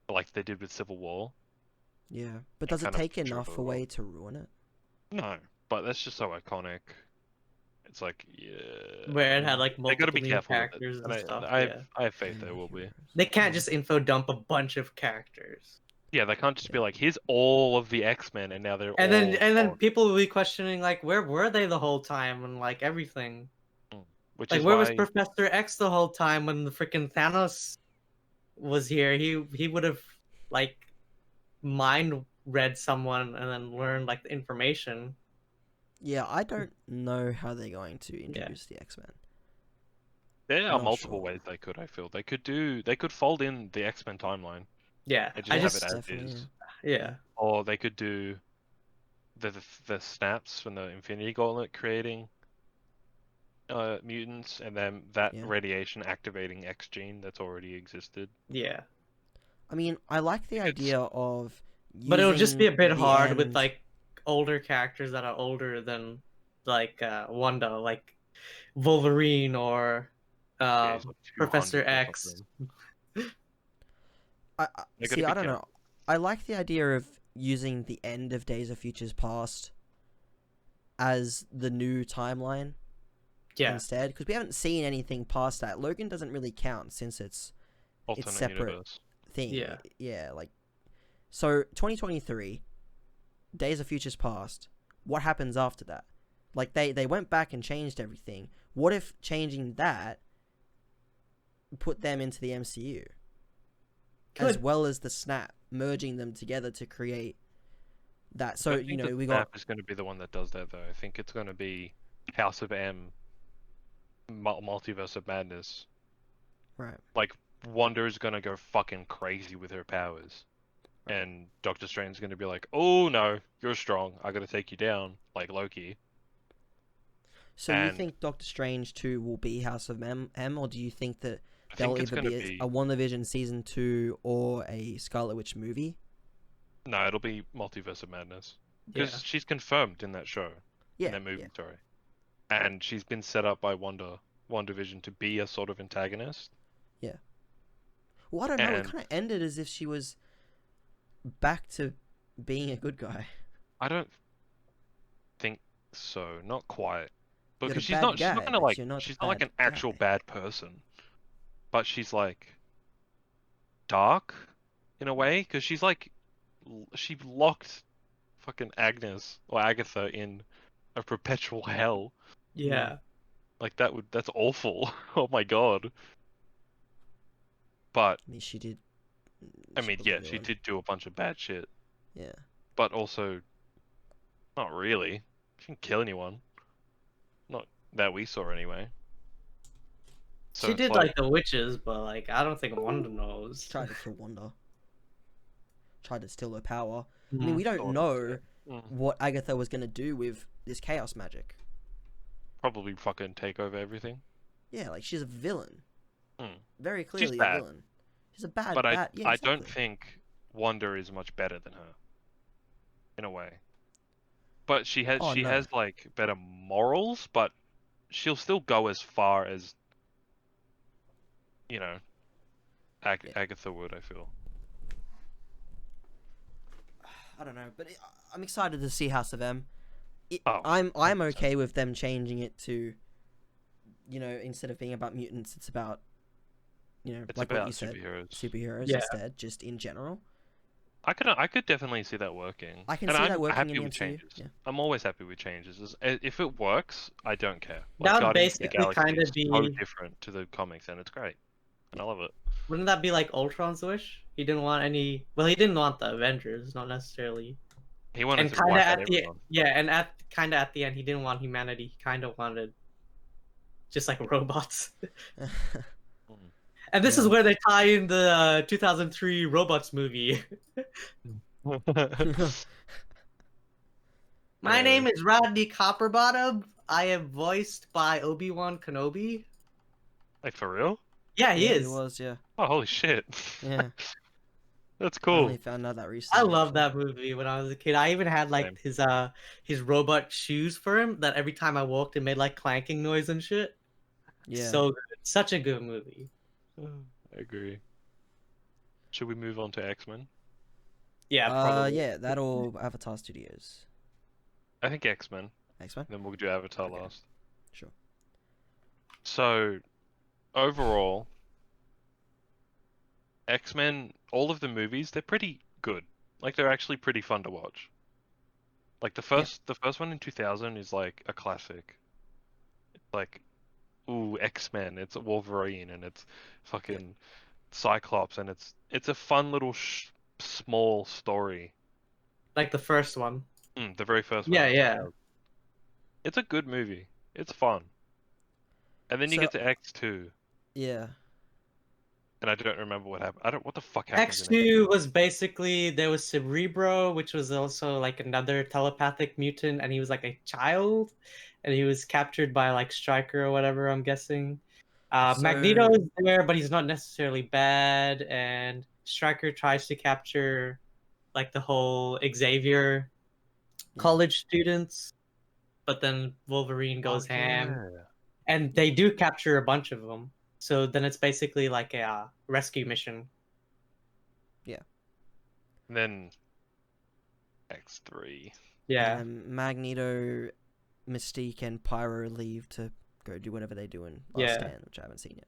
like they did with Civil War. Yeah. But and does it kind of take enough dribble away it. to ruin it? No, but that's just so iconic. It's like, yeah, Where it had like they gotta multiple be new careful with it. characters and And stuff. I Yeah. have faith And there the will be. heroes. They can't Yeah. just info dump a bunch of characters. Yeah, they can't just be Yeah. like, here's all of the X-Men, and now they're And all then gone. people will be questioning like where were they the whole time and like everything. Which Like is where was why, Professor X the whole time when the freaking Thanos was here? He would have like mind read someone and then learned like the information. Yeah, I don't know how they're going to introduce the X-Men. there are Not multiple sure. ways they could. I feel they could fold in the X-Men timeline Yeah. and I just have just it as Definitely. is, yeah. or they could do the snaps from the Infinity Gauntlet creating mutants, and then that Yeah. radiation activating X gene that's already existed. Yeah. I mean, I like the It's- idea of But it would just be a using bit the hard with end- like older characters that are older than like Wanda, like Wolverine or Yeah, it's like Professor 200 or X. something. I They see. gotta I be don't know. I like the idea of using the end of Days of Futures Past as the new timeline Yeah. instead, because we haven't seen anything past that. Logan doesn't really count since it's alternate separate. universe. thing. Yeah. Yeah, like so 2023 Days of Futures Past. What happens after that? Like they went back and changed everything. What if changing that put them into the MCU? As Could. well as the snap, merging them together to create that. So, I think the we Snap got is going to be the one that does that, though. I think it's going to be House of M, Multiverse of Madness. right. Like, Wanda is going to go fucking crazy with her powers. And Doctor Strange is going to be like, oh no, you're strong. I got to take you down, like Loki. So you And think Doctor Strange 2 will be House of M, or do you think that I there'll think it's either going to be be. a WandaVision season 2 or a Scarlet Witch movie? No, it'll be Multiverse of Madness. Yeah. Because she's confirmed in that show. Yeah. In that movie, Yeah. sorry. And she's been set up by WandaVision to be a sort of antagonist. Well, I don't know. It And- kind of ended as if she was back to being a good guy. I don't think so. Not quite. You're the Because she's bad not. guy, She's not gonna but like. you're not She's the not like bad an actual guy. bad person. But she's like dark in a way, because she's like she locked fucking Agnes or Agatha in a perpetual hell. Yeah. Like that's awful. Oh my god. But I mean, she did. I mean, was a yeah, she villain. did do a bunch of bad shit, Yeah. but also not really. She didn't kill anyone. Not that we saw anyway. So She it's did like the witches, but like I don't think Wanda knows. Tried to kill Wanda. Tried to steal her power. I mean, Mm. we don't Sort of, know Mm. what Agatha was gonna do with this chaos magic. Probably fucking take over everything. Yeah, like she's a villain. Mm. Very clearly a bad. villain. She's a bad, But bad. Yeah, I don't exactly. think Wanda is much better than her. In a way. But she has Oh, no. has like better morals, but she'll still go as far as you know Yeah. Agatha would, I feel. I don't know, but I'm excited to see House of M. Oh, I'm 100%. okay with them changing it to, you know, instead of being about mutants, it's about, you know, It's like about what you said, superheroes Yeah. instead, just in general. I could definitely see that working. I can And see I'm that working happy in the with MCU. changes. Yeah. I'm always happy with changes. If it works, I don't care. That would Guardians of the basically Galaxy kind of is so be. different to the comics, and it's great, and I love it. Wouldn't that be like Ultron's wish? He didn't want any. Well, he didn't want the Avengers, not necessarily. He wanted And to kind of wipe out at the everyone. and at the end, he didn't want humanity. He kind of wanted just like robots. And this is Yeah. where they tie in the 2003 Robots movie. My Yeah. name is Rodney Copperbottom. I am voiced by Obi-Wan Kenobi. Like for real? Yeah, he Yeah, is. He was, yeah. Oh, holy shit! Yeah. That's I only cool. found out that I recently. love actually. that movie when I was a kid. I even had like Same. his robot shoes for him that every time I walked it made like clanking noise and shit. Yeah. So good. Such a good movie. I agree. Should we move on to X-Men? Yeah, probably. Yeah, that or Avatar Studios. I think X-Men. X-Men? Then we'll do Avatar Okay. last. Sure. So, overall, X-Men, all of the movies, they're pretty good. Like they're actually pretty fun to watch. Like the first one in 2000 is like a classic. It's like, ooh, X-Men, it's Wolverine and it's fucking Cyclops and it's a fun little small story. Like the first one. The very first one. Yeah, in yeah. 2000. It's a good movie. It's fun. And then you So- get to X2, Yeah. and I don't remember what happened. What the fuck happens in X2 was basically there was Cerebro, which was also like another telepathic mutant, and he was like a child, and he was captured by like Stryker or whatever, I'm guessing. So- Magneto is there, but he's not necessarily bad, and Stryker tries to capture like the whole Xavier college students, but then Wolverine goes ham, and they do capture a bunch of them. So then it's basically like a rescue mission. And then X3. Yeah. And Magneto, Mystique, and Pyro leave to go do whatever they do in Last Yeah. Stand, which I haven't seen yet.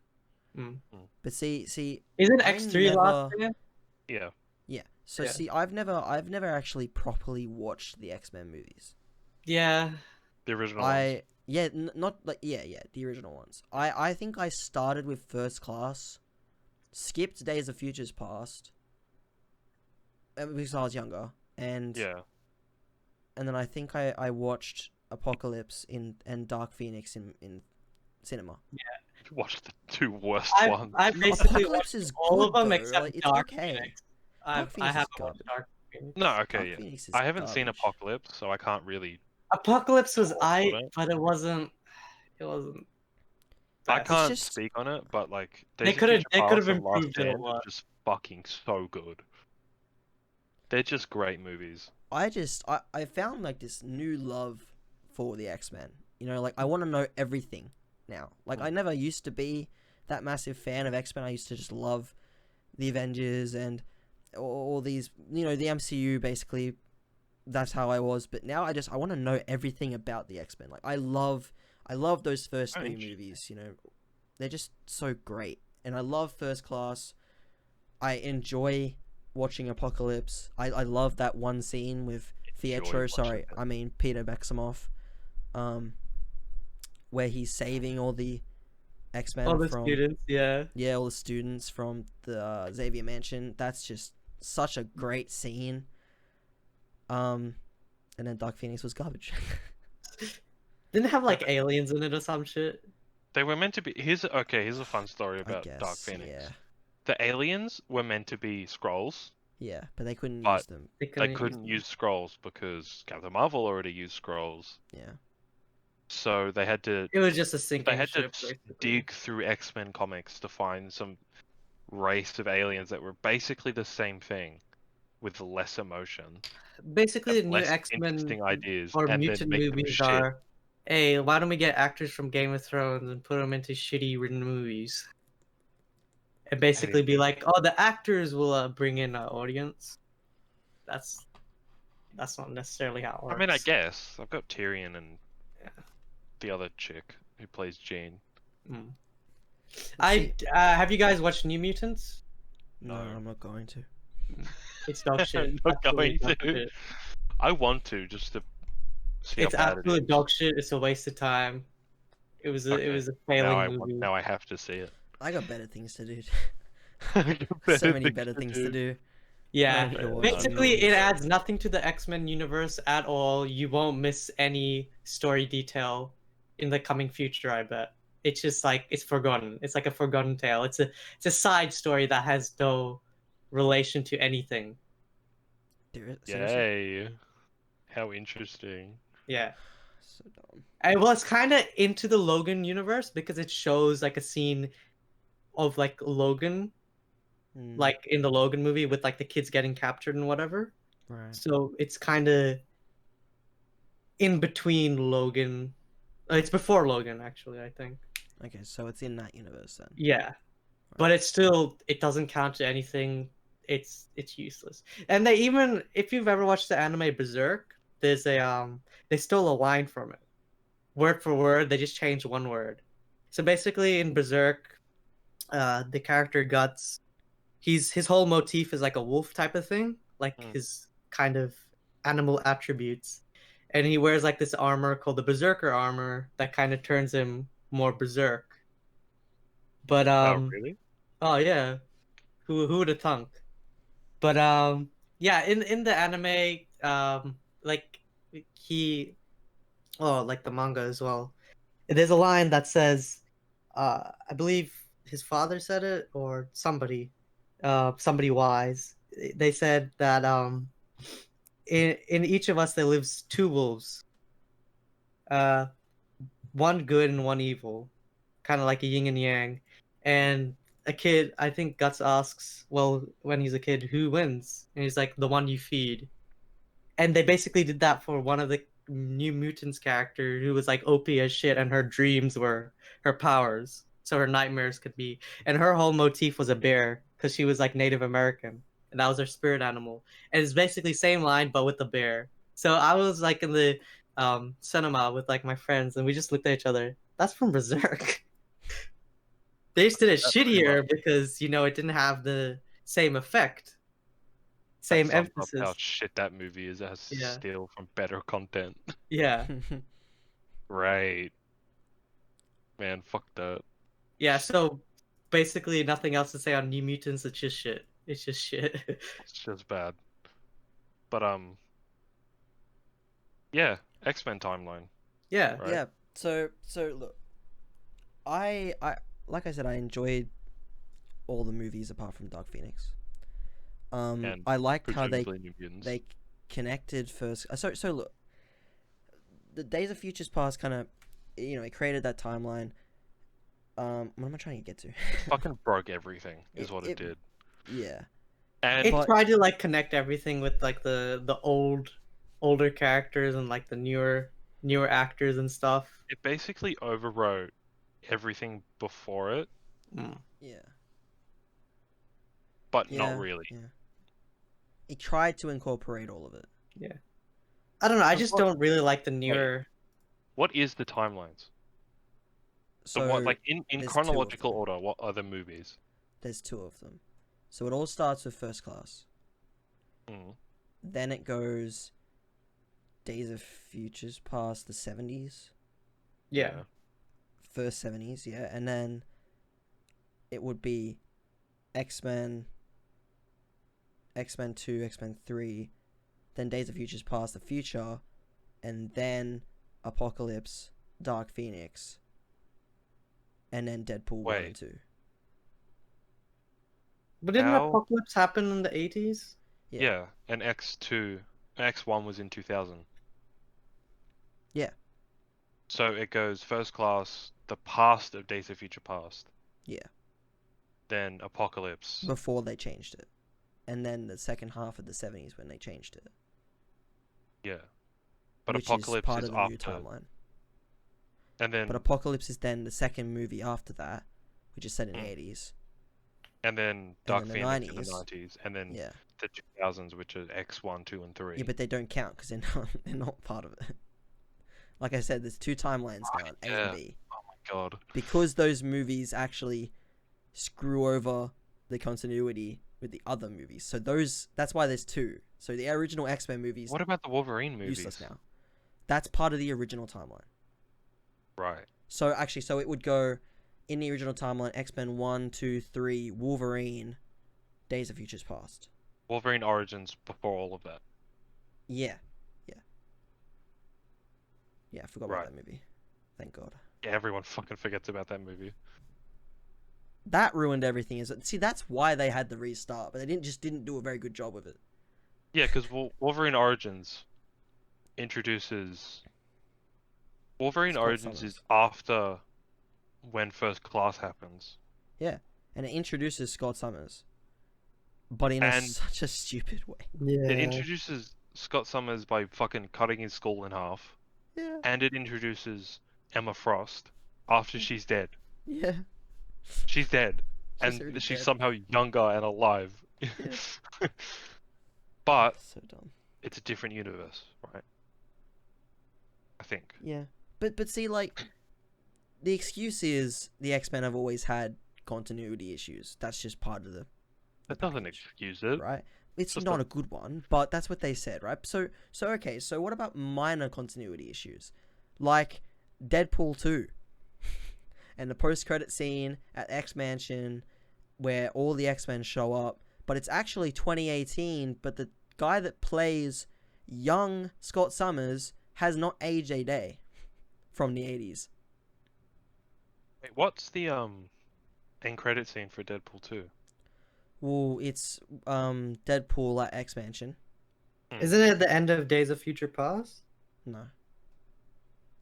Mm. But see, Isn't I X3 last never- year? Yeah. yeah. So Yeah. see, I've never actually properly watched the X-Men movies. Yeah. The original ones. Not like the original ones. I think I started with First Class, skipped Days of Futures Past, because I was younger, and Yeah. and then I think I watched Apocalypse and Dark Phoenix in cinema. You watched the two worst I ones. I No, basically Apocalypse watched is all of good, them though. except Like, it's Dark okay. Phoenix. Dark I Phoenix is haven't watched garbage. Dark Phoenix. No, okay, Dark yeah. Phoenix is I haven't seen garbage. Apocalypse, so I can't really. Apocalypse was Talk about it. but it wasn't. It wasn't. I best. can't just- speak on it, but like They Days of could've- Future they could've Past and Last improved it a Stand are lot. just fucking so good. They're just great movies. I found like this new love for the X-Men. You know, like I want to know everything now. Like I never used to be that massive fan of X-Men. I used to just love the Avengers and all these, you know, the MCU basically. That's how I was, but now I want to know everything about the X-Men. Like I love those first three Interesting. movies, you know. They're just so great. And I love First Class. I enjoy watching Apocalypse. I love that one scene with Pietro, watching it. I mean Peter Maximoff, where he's saving all the X-Men All the from students, yeah. all the students from the Xavier mansion. That's just such a great scene. And then Dark Phoenix was garbage. Didn't it have like aliens in it or some shit? They were meant to be. Here's a fun story I about guess. Dark Phoenix. Yeah. The aliens were meant to be Skrulls, Yeah, but they couldn't But- use them. They they couldn't, couldn't use Skrulls because Captain Marvel already used Skrulls. Yeah. So they had to It was just a sinking they had to ship. basically. dig through X-Men comics to find some race of aliens that were basically the same thing with less emotion, Basically, the new less X-Men interesting ideas, or and then mutant make them movies shit. are, hey, why don't we get actors from Game of Thrones and put them into shitty written movies? And basically be like, oh, the actors will bring in an audience. That's not necessarily how it works. I mean, I guess I've got Tyrion and Yeah. the other chick who plays Jean. Mm. See- Have you guys watched New Mutants? No, No. I'm not going to. It's dog shit. I'm not Absolute going dog to. shit. I want to just to see It's how bad it absolute is. dog shit. It's a waste of time. It was a Okay. failing movie. Now I have to see it. I got better things to do. Better So many things better to things do. to do. Yeah, I need to watch basically, movies. it adds nothing to the X-Men universe at all. You won't miss any story detail in the coming future, I bet. It's just like it's forgotten. It's like a forgotten tale. It's a side story that has no relation to anything. Seriously? Yay! How interesting. Yeah. So dumb. And well, it's kind of into the Logan universe because it shows like a scene of like Logan, Mm, like in the Logan movie with like the kids getting captured and whatever. right. So it's kind of in between Logan. It's before Logan, actually, I think. Okay, so it's in that universe then. Yeah, but it's still, it doesn't count to anything. It's useless. And they even, if you've ever watched the anime Berserk, there's they stole a line from it, word for word. They just changed one word. So basically, in Berserk, the character Guts, his whole motif is like a wolf type of thing, like his kind of animal attributes, and he wears like this armor called the Berserker armor that kind of turns him more berserk. But Oh, really? oh yeah, who would have thunk? But yeah, in the anime, like he, oh, like the manga as well. There's a line that says, I believe his father said it or somebody wise. They said that in each of us there lives two wolves, uh, one good and one evil, kind of like a yin and yang. And a kid, I think Guts asks, well, when he's a kid, who wins? And he's like, the one you feed. And they basically did that for one of the New Mutants character who was like OP as shit, and her dreams were her powers, so her nightmares could be. And her whole motif was a bear because she was like Native American, and that was her spirit animal. And it's basically same line but with the bear. So I was like in the cinema with like my friends, and we just looked at each other. That's from Berserk. They just did it That's pretty shittier much- because it didn't have the same effect, that same sums up emphasis. how shit that movie is. It has to Yeah. steal from better content. Yeah. Right. Man, fuck that. Yeah, so basically nothing else to say on New Mutants. It's just shit. It's just shit. It's just bad. But yeah, X-Men timeline. Yeah. Right. Yeah. So look, I like I said, I enjoyed all the movies apart from Dark Phoenix. And I liked how Presumably New Mutants. they connected first. So look, the Days of Futures Past kind of, it created that timeline. What am I trying to get to? fucking broke everything, is what it it- did. Yeah. And It But- tried to like connect everything with like the older characters and like the newer actors and stuff. it basically overwrote everything before it, Mm. Yeah. but Yeah. not really. Yeah. It tried to incorporate all of it. I don't know. I But just what- don't really like the newer. What is the timelines? So So what, like in there's two of chronological them. order, what are the movies? There's two of them. So it all starts with First Class. Mm. Then it goes Days of Futures Past, the 70s. Yeah. First 70s, yeah. And then it would be X-Men, X-Men 2, X-Men 3, then Days of Futures Past, the future, and then Apocalypse, Dark Phoenix, and then Deadpool 1 and Wait. 2. But didn't How? Apocalypse happen in the 80s? Yeah. Yeah, and X1 was in 2000. Yeah. So it goes First Class, the past of Days of Future Past. Yeah. Then Apocalypse. Before they changed it. And then the second half of the 70s when they changed it. Yeah. But which Apocalypse is part is of the new after. timeline. And then But Apocalypse is then the second movie after that, which is set in the Mm. 80s. and then Dark then the Phoenix in the 90s. 90s. And then Yeah. the 2000s, which is X1, 2, and 3. Yeah, but they don't count because they're not part of it. Like I said, there's two timelines now, A yeah. and B. Oh my god. Because those movies actually screw over the continuity with the other movies. So that's why there's two. So the original X-Men movies What about the Wolverine movies? useless now. That's part of the original timeline. Right. So actually, so it would go in the original timeline: X-Men 1, 2, 3, Wolverine, Days of Futures Past. Wolverine Origins before all of that. Yeah, I forgot about Right. that movie. Thank God. Yeah, everyone fucking forgets about that movie. That ruined everything. See, that's why they had the restart, but they didn't do a very good job of it. Yeah, because Wolverine Origins introduces. Wolverine Scott Origins Summers. is after when First Class happens. Yeah, and it introduces Scott Summers, but in And- such a stupid way. Yeah. It introduces Scott Summers by fucking cutting his skull in half. Yeah, And it introduces Emma Frost after she's dead. yeah. She's dead. She's already And she's dead. somehow younger and alive. But So dumb. it's a different universe, right? I think. Yeah, but see, like, the excuse is the X-Men have always had continuity issues. That's just part of the That doesn't package, excuse it. right? It's Just not a good one, but that's what they said, right? So okay, so what about minor continuity issues? Like Deadpool 2 and the post-credit scene at X Mansion where all the X-Men show up, but it's actually 2018, but the guy that plays young Scott Summers has not aged a day from the 80s. Wait, what's the end credit scene for Deadpool 2? Well, it's Deadpool at X Mansion. Isn't it the end of Days of Future Past? No,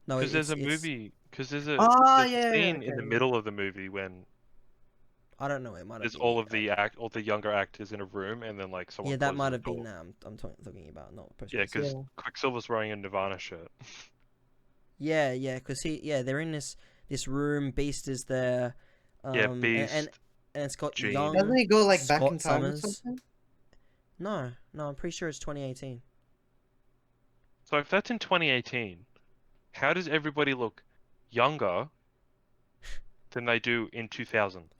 Because there's a it's- movie. Because there's a Oh, there's a yeah, scene in okay. the middle of the movie when I don't know. It might have there's been all of the younger actors in a room, and then like someone. yeah, that closes might the have been door. I'm talking about, not post. Yeah, because Yeah. Quicksilver's wearing a Nirvana shirt. Yeah, because they're in this room. Beast is there. Yeah, Beast. and it's got Jean. young. Doesn't he go like back Scott in time Summers. or something? No, I'm pretty sure it's 2018. So if that's in 2018, how does everybody look younger than they do in 2000?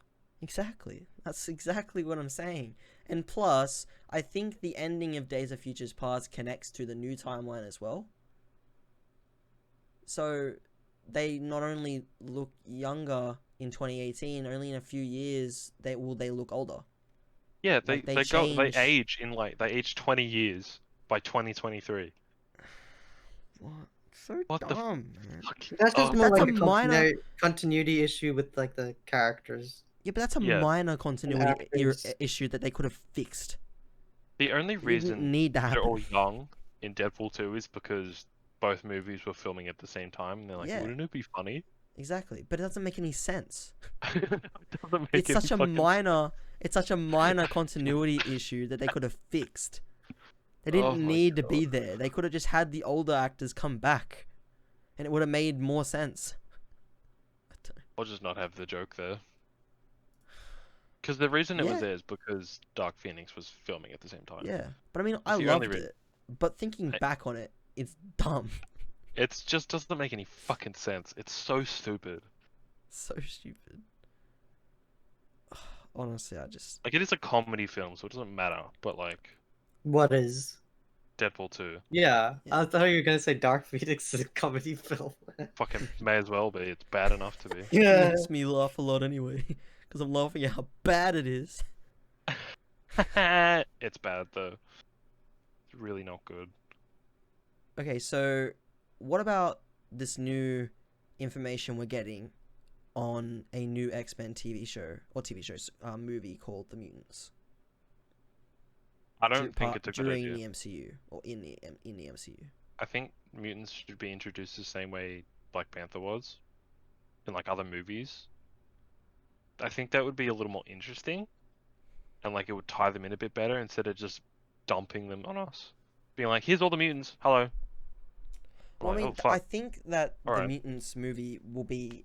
Exactly. That's exactly what I'm saying. And plus, I think the ending of Days of Futures Past connects to the new timeline as well. So they not only look younger in 2018, only in a few years they look older. Yeah, Like, they they change- age 20 years by 2023. What? So What the dumb, man. That's just Oh, more that's like a a minor- continuity issue with like the characters. Yeah, but that's a Yeah. minor continuity actors. issue that they could have fixed. The only They didn't reason need to they're happen. all young in Deadpool 2 is because both movies were filming at the same time, and they're like, Yeah. wouldn't it be funny? Exactly, but it doesn't make any sense. It doesn't make It's any such a fucking minor. It's such a minor continuity issue that they could have fixed. They didn't Oh my need to be there. They could have just had the older actors come back, and it would have made more sense. Or just not have the joke there. Because the reason it was Yeah. there is because Dark Phoenix was filming at the same time. Yeah, but I mean, I the only loved reason. it. But thinking I- back on it, it's dumb. It just doesn't make any fucking sense. It's so stupid. So stupid. Honestly, I just. Like, it is a comedy film, so it doesn't matter. But, like, What is? Deadpool 2, Yeah, Yeah. I thought you were gonna say Dark Phoenix is a comedy film. fucking may as well be. It's bad enough to be. It Yeah. makes me laugh a lot anyway, because I'm laughing at how bad it is. It's bad, though. It's really not good. Okay, so what about this new information we're getting on a new X-Men TV show or movie called The Mutants. I don't think it's a good during idea. the MCU or in the MCU. I think mutants should be introduced the same way Black Panther was in like other movies. I think that would be a little more interesting, and like it would tie them in a bit better instead of just dumping them on us, being like, "Here's all the mutants. Hello." Well, Like, I mean, oh, fuck. I think that the Alright. Mutants movie will be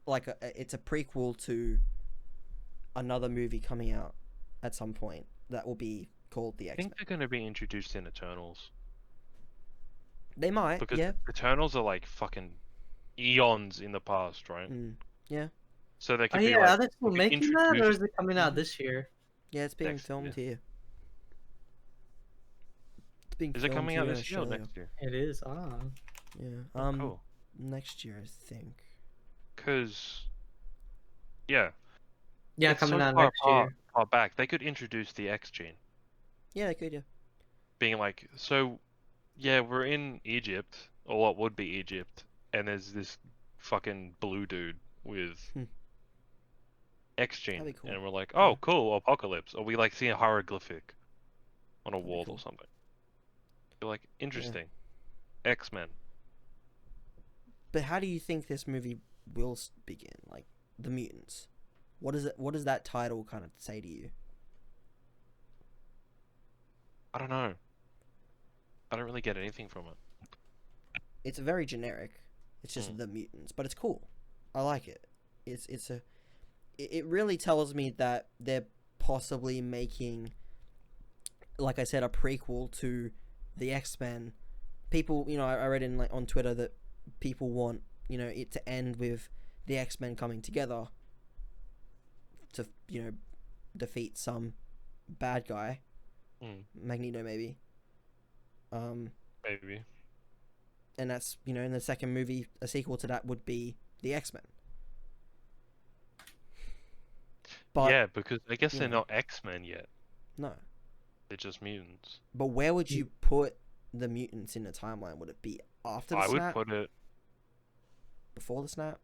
like it's a prequel to another movie coming out at some point that will be called the I X-Men. think they're going to be introduced in Eternals They might, because yeah. Eternals are like fucking eons in the past, right? Yeah. So they Oh could be yeah, like, are they still they could making that, or introduce- is it coming out this year? Yeah, it's being Next filmed year. here. It's being Is it filmed coming out here in this year or Australia. next year? It is. Ah. Yeah. Oh, cool. Next year, I think. Because, yeah, Yeah, it's coming so out far next year. far back. They could introduce the X gene, Yeah, they could. Yeah. being like, so, yeah, we're in Egypt, or what would be Egypt, and there's this fucking blue dude with X gene, That'd be cool. and we're like, oh, Yeah. cool, apocalypse, or we like see a hieroglyphic on a That'd be wall cool. or something. You're like, interesting. X-Men. But how do you think this movie will begin? Like, the mutants. What is it? What does that title kind of say to you? I don't know. I don't really get anything from it. It's very generic. It's just the mutants, but it's cool. I like it. It really tells me that they're possibly making, like I said, a prequel to the X-Men. People, I read on Twitter that people want, it to end with the X-Men coming together to, defeat some bad guy. Magneto, maybe. Maybe. And that's, in the second movie, a sequel to that would be the X-Men. But, Yeah, because I guess you they're know. not X-Men yet. No. They're just mutants. But where would you put the mutants in the timeline? Would it be after the I snap? would put it. Before the snap?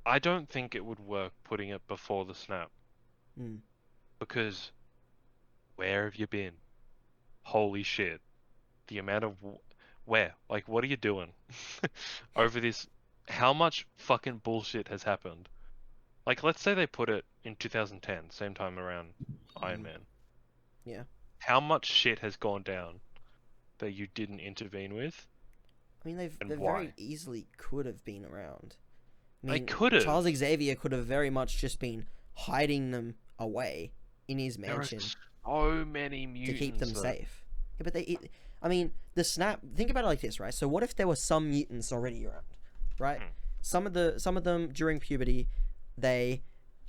I don't think it would work putting it before the snap. Because where have you been? Holy shit. The amount of where? Like, what are you doing? Over this, how much fucking bullshit has happened? Like, let's say they put it in 2010, same time around Iron Man. Yeah. How much shit has gone down that you didn't intervene with? I mean, they And very why? easily could have been around. I They mean, could have. Charles Xavier could have very much just been hiding them away in his There are mansion so many to mutants keep them though. safe. Yeah, but I mean, the snap. Think about it like this, right? So, what if there were some mutants already around, right? Some of them during puberty, they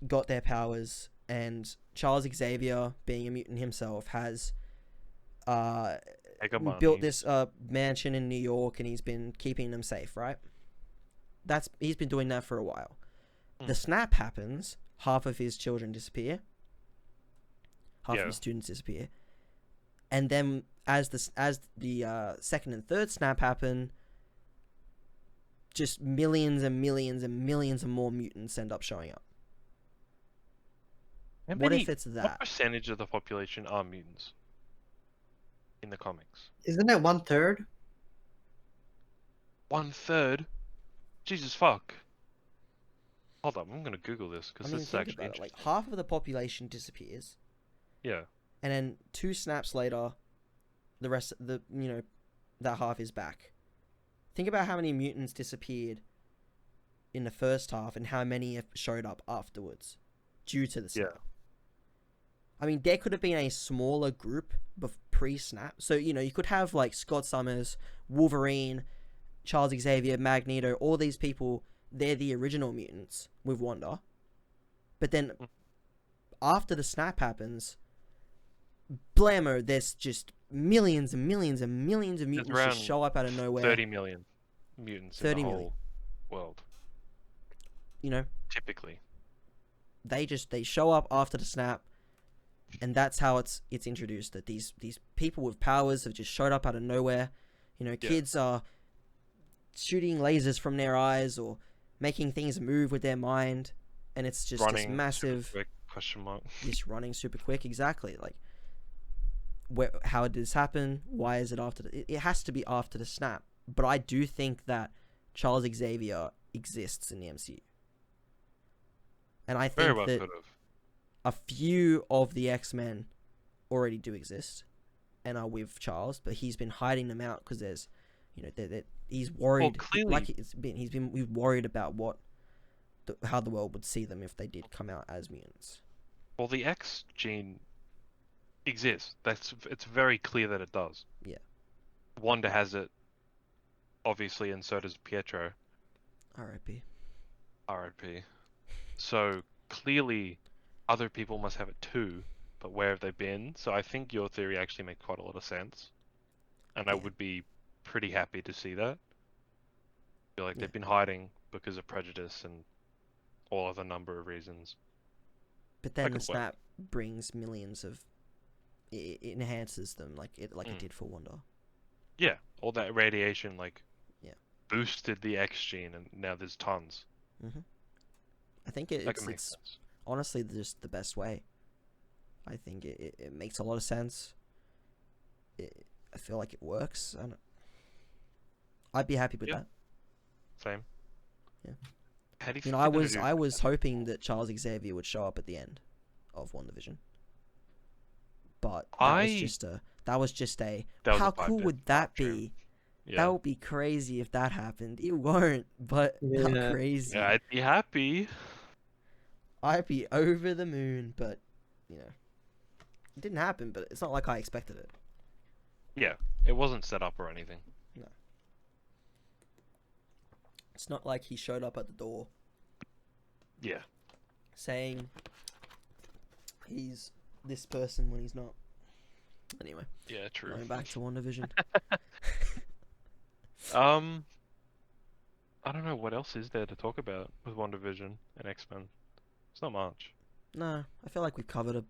got their powers, and Charles Xavier, being a mutant himself, has Mega money. built this mansion in New York, and he's been keeping them safe, right? He's been doing that for a while. The snap happens, half of his children disappear, half of his students disappear, and then as the second and third snap happen, just millions and millions and millions of more mutants end up showing up. What if it's What that? percentage of the population are mutants in the comics? Isn't it 1/3? 1/3? Jesus fuck. Hold up, I'm gonna Google this I because mean, this is think actually about it. Like, interesting. half of the population disappears, Yeah. and then 2 snaps later, the rest of that half is back. Think about how many mutants disappeared in the first half and how many have showed up afterwards due to the snap. I mean, there could have been a smaller group pre-snap. So, you could have like Scott Summers, Wolverine, Charles Xavier, Magneto, all these people, they're the original mutants with Wanda. But then after the snap happens, blammo, there's just millions and millions and millions of mutants around just show up out of nowhere. 30 million mutants 30 in the million. whole world. Typically. They show up after the snap, and that's how it's introduced, that these people with powers have just showed up out of nowhere. Kids are shooting lasers from their eyes or making things move with their mind, and it's just this Running massive super quick, question mark. this running super quick. Exactly, like how did this happen? Why is it after it has to be after the snap. But I do think that Charles Xavier exists in the MCU, and I Very think well that could have. a few of the X-Men already do exist and are with Charles, but he's been hiding them out because there's, he's worried. clearly- He's worried about how the world would see them if they did come out as mutants. Well, the X gene exists. It's very clear that it does. Yeah. Wanda has it, obviously, and so does Pietro. R.I.P. R.I.P. So clearly, other people must have it too. But where have they been? So I think your theory actually makes quite a lot of sense, and I Yeah. would be pretty happy to see that. I feel like Yeah. they've been hiding because of prejudice and all other number of reasons. But then That the could work. snap brings millions of. It enhances them like it Mm. did for Wanda. Yeah, all that radiation Yeah. boosted the X gene, and now there's tons. I think That can make it's sense. honestly just the best way. I think it makes a lot of sense. I feel like it works. I'd be happy with Yeah. that. Same. Yeah. How do you You know, think I they're gonna was do I with was that? hoping that Charles Xavier would show up at the end of WandaVision. But That that was just a was a how pipe cool dream. would that Pipe dream. be? Yeah. That would be crazy if that happened. It won't, but how Yeah. crazy. Yeah, I'd be happy. I'd be over the moon, but it didn't happen, but it's not like I expected it. Yeah, it wasn't set up or anything. It's not like he showed up at the door Yeah. saying he's this person when he's not. Anyway, Yeah, true. going back to WandaVision. I don't know what else is there to talk about with WandaVision and X-Men. It's not much. No, I feel like we've covered a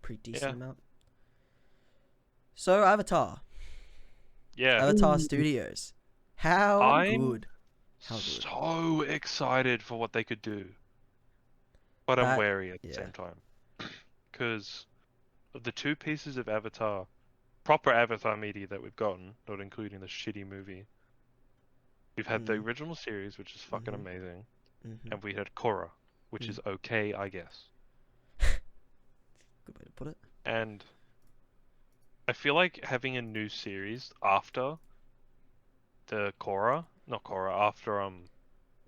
pretty decent Yeah. amount. So, Avatar. Yeah. Avatar Ooh. Studios. How I'm good. How good. so excited for what they could do. But I'm That- wary at the yeah. same time. Because of the two pieces of Avatar, proper Avatar media that we've gotten, not including the shitty movie, we've had the Mhm. original series, which is fucking Mhm. amazing, Mhm. and we had Korra, which is okay, I guess. Good way to put it. And I feel like having a new series after the after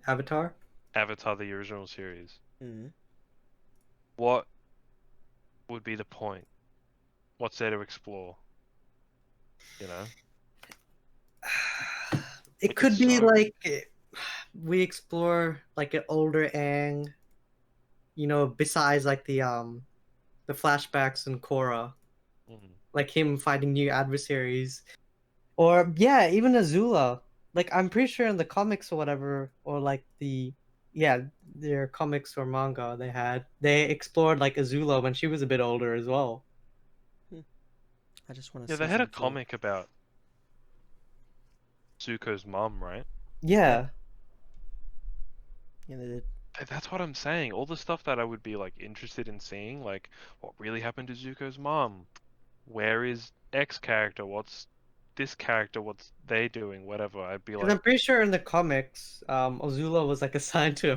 Avatar. Avatar the original series. Mhm. What would be the point? What's there to explore? You know? It Like, could it's be so- like we explore like an older Aang, besides like the flashbacks in Korra, Mhm. like him fighting new adversaries, or yeah, even Azula. Like I'm pretty sure in the comics or whatever, or like their comics or manga they explored like Azula when she was a bit older as well. I just want to Yeah, see they had a some kid. comic about Zuko's mum, right? Yeah. Yeah, they did. That's what I'm saying. All the stuff that I would be like interested in seeing, like what really happened to Zuko's mom? Where is X character? What's this character? What's they doing? Whatever. I'd be 'Cause I'm like, pretty sure in the comics, Azula was like assigned to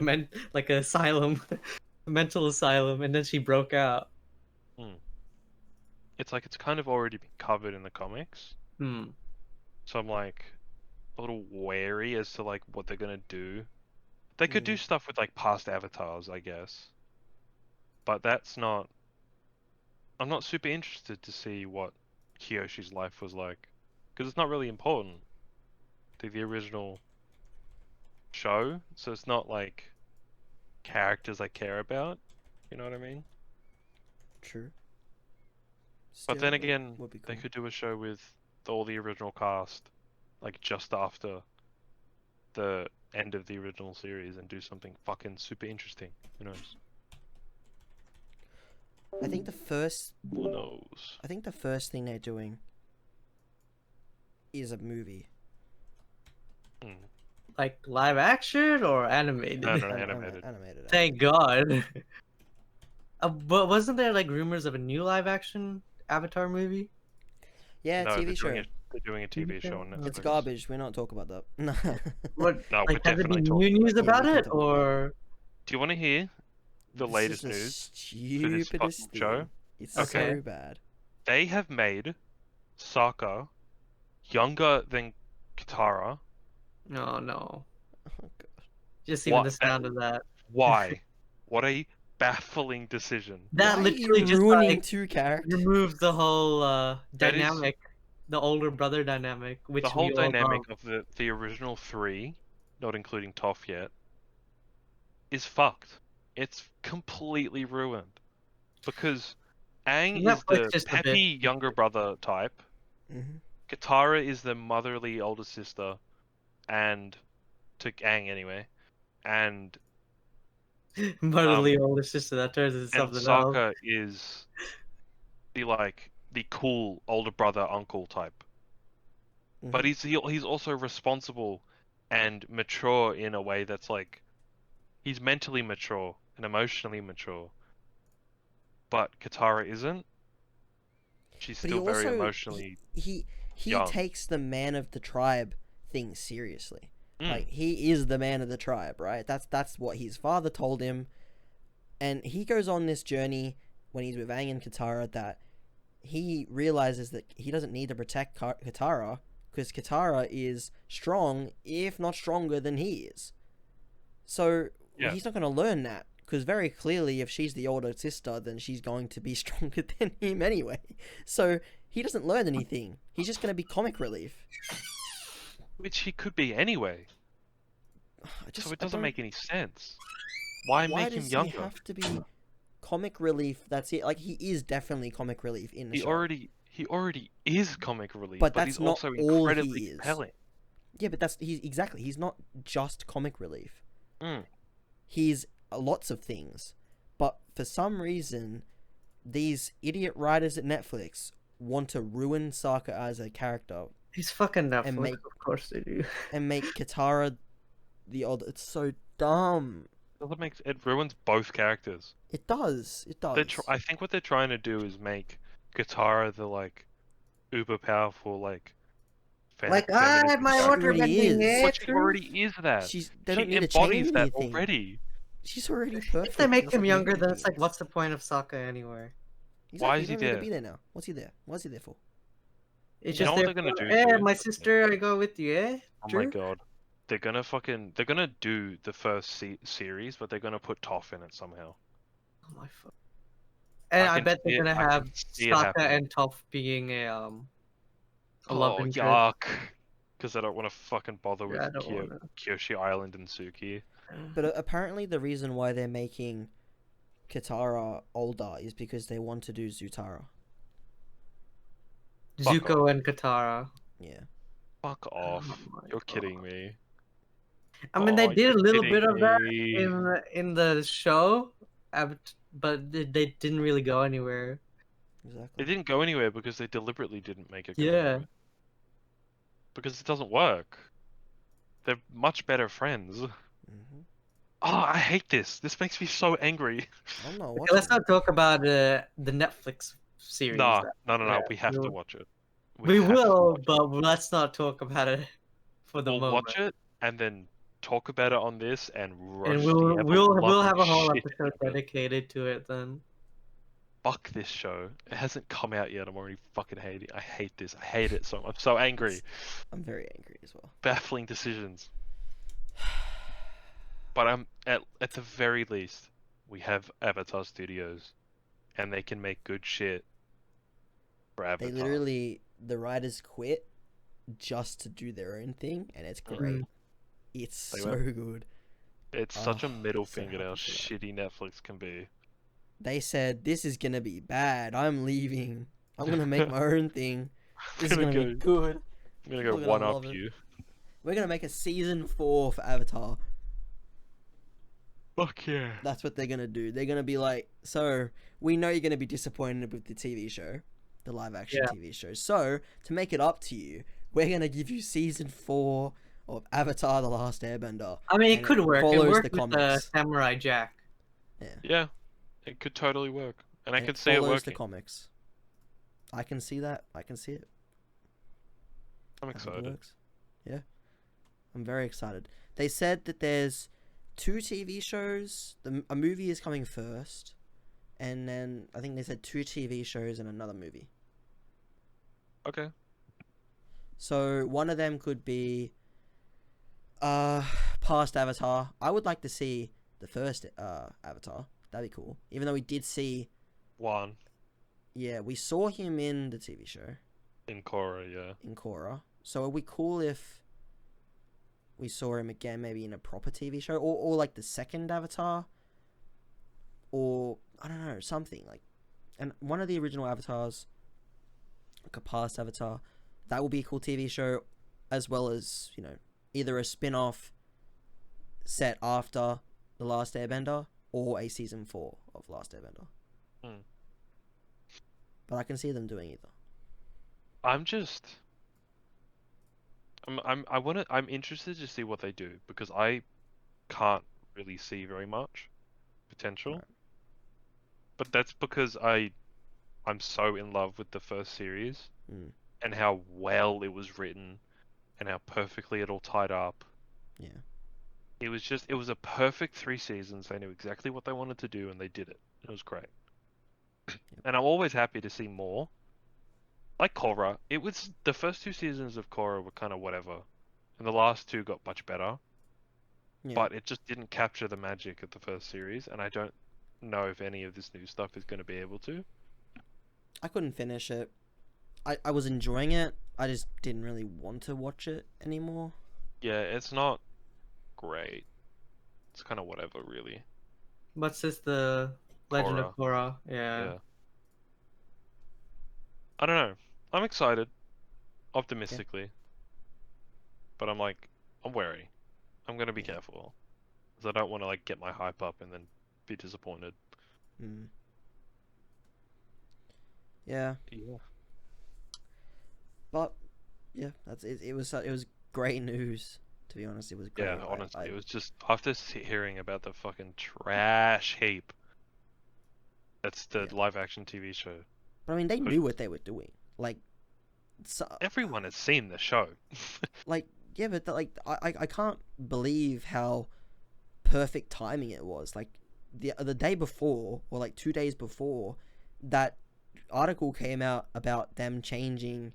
like an asylum, a mental asylum, and then she broke out. it's like it's kind of already been covered in the comics. Hmm. So I'm like a little wary as to like what they're gonna do. They could do stuff with like past avatars, I guess. But that's not. I'm not super interested to see what Kyoshi's life was like, because it's not really important to the original show. So it's not like characters I care about. You know what I mean? True. But then Still, it again, would be they cool. could do a show with all the original cast, like just after the end of the original series, and do something fucking super interesting. Who knows? I think the first Who knows? thing they're doing is a movie. Hmm. like live action or animated? No, animated. Animated. Thank God. But wasn't there like rumors of a new live action Avatar movie? Yeah, No, TV show. they're doing a TV show on Netflix. It's garbage. We're not talking about that. No. What? No, Like, we're has there been definitely new talking news about about it. Yeah, we it, can talk about or Do you want to hear the This latest is the news for this fucking stupidest show? thing. It's Okay. so bad. They have made Sokka younger than Katara. no, no? Oh, God. Just even What? the sound of that. Why? What a baffling decision. That Why are you literally just ruining like two characters? removes the whole That is- dynamic, the older brother dynamic, which The whole we all dynamic love. of the original three, not including Toph yet, is fucked. It's completely ruined. Because Aang is Netflix the just a peppy bit- younger brother type. Mhm. Katara is the motherly older sister, and to Aang anyway, and Motherly older sister that turns into and something else. Sokka is the cool older brother uncle type. But Mhm. he's also responsible and mature in a way that's like he's mentally mature and emotionally mature. But Katara isn't. She's But he still very also emotionally he young. takes the man of the tribe thing seriously. Mm. Like he is the man of the tribe, right? That's what his father told him. And he goes on this journey when he's with Aang and Katara that he realizes that he doesn't need to protect Katara because Katara is strong, if not stronger than he is. So Yeah. he's not going to learn that because very clearly, if she's the older sister, then she's going to be stronger than him anyway. So he doesn't learn anything. He's just going to be comic relief. Which he could be anyway. So it doesn't make any sense. Why make him does younger? he have to be comic relief? That's it. Like he is definitely comic relief in the He show. already is comic relief, But but that's he's not also all incredibly he is. compelling. Yeah, but he's not just comic relief. Mm. He's lots of things. But for some reason, these idiot writers at Netflix want to ruin Sokka as a character He's fucking Netflix, And make- of course they do. and make Katara the old. It's so dumb. It ruins both characters. It does. It does. I think what they're trying to do is make Katara the like uber powerful like Like, feminist my She water already bending, is. eh, But she true? already is that. They don't She need to embodies change that anything. already. She's already perfect. If they make She him doesn't younger, need then it's like, anything what's else. the point of Sokka anyway? Exactly, Why is he don't need to there? be there now. What's he there? What's he there for? It's You just know what there they're gonna for, do, eh, dude? my sister, I go with you, eh? Oh True? my god. They're gonna do the first series, but they're gonna put Toph in it somehow. Oh my fuck. And I can bet see they're it- gonna I have can see it Sokka happening. and Toph being a love Oh interest. yuck! Because I don't want to fucking bother with Yeah, I don't wanna. Kyoshi Island and Suki. But apparently, the reason why they're making Katara older is because they want to do Zutara. Fuck Zuko and Katara. Yeah. Fuck off! Oh my You're kidding God. me. I mean, they Oh, did a you're little kidding bit of that me. in the show, but they didn't really go anywhere. They Exactly. didn't go anywhere because they deliberately didn't make it go Yeah. anywhere. Because it doesn't work. They're much better friends. Mm-hmm. Oh, I hate this. This makes me so angry. I'm not Okay, watching. let's not talk about the Netflix series. No, then. no. Yeah, We have to we'll- watch it. We have to will, watch it. but let's not talk about it for the We'll moment. watch it and then talk about it on this and roast And the we'll ever-loving have a whole shit episode out of it. dedicated to it then. Fuck this show. It hasn't come out yet. I'm already fucking hating. I hate this. I hate it so much. I'm so angry. I'm very angry as well. Baffling decisions. But I'm at the very least, we have Avatar Studios, and they can make good shit for Avatar. They literally, the writers quit just to do their own thing, and it's Mhm. great. It's They so went- good. It's such a Oh, middle so finger to how happy for that. shitty Netflix can be. They said, this is gonna be bad. I'm leaving. I'm gonna make my own thing. This is I'm gonna be good. gonna People go are gonna one up love it. you. We're gonna make a season 4 for Avatar. Fuck yeah. That's what they're gonna do. They're gonna be like, so we know you're gonna be disappointed with the TV show, the live action Yeah. TV show. So to make it up to you, we're gonna give you season 4 of Avatar: The Last Airbender. I mean, it And could work. It follows worked the with comics. Samurai Jack. Yeah, it could totally work, and I And could it see it follows the working. comics. I can see that. I can see it. I'm I think it excited. works. Yeah, I'm very excited. They said that there's 2 TV shows. A movie is coming first, and then I think they said 2 TV shows and another movie. Okay. So one of them could be past Avatar. I would like to see the first Avatar. That'd be cool. Even though we did see, One yeah, we saw him in the TV show in Korra, yeah. in Korra. So it'd be cool if we saw him again, maybe in a proper TV show, or like the second Avatar, or I don't know, something like, and one of the original Avatars, like a past Avatar, that would be a cool TV show, as well as, you know, either a spin-off set after The Last Airbender or a season 4 of Last Airbender. But I can see them doing either. I'm interested to see what they do, because I can't really see very much potential. Right. But that's because I'm so in love with the first series and how well it was written and how perfectly it all tied up. Yeah. It was a perfect 3 seasons. They knew exactly what they wanted to do and they did it. It was great. Yep. And I'm always happy to see more. Like Korra, the first 2 seasons of Korra were kind of whatever, and the last 2 got much better. Yeah. But it just didn't capture the magic of the first series, and I don't know if any of this new stuff is going to be able to. I couldn't finish it. I was enjoying it. I just didn't really want to watch it anymore. Yeah, it's not great. It's kind of whatever, really. What's this? The Legend of Korra. Yeah. I don't know. I'm excited, optimistically, but I'm wary. I'm gonna be careful, because I don't want to like get my hype up and then be disappointed. Yeah. Yeah. But yeah, that's it. It was great news. To be honest, it was great. Yeah, honestly, it was just after hearing about the fucking trash heap. That's the live action TV show. But I mean, they knew what they were doing. Like, everyone has seen the show. Like, yeah, but I can't believe how perfect timing it was. Like, the day before, or like 2 days before, that article came out about them changing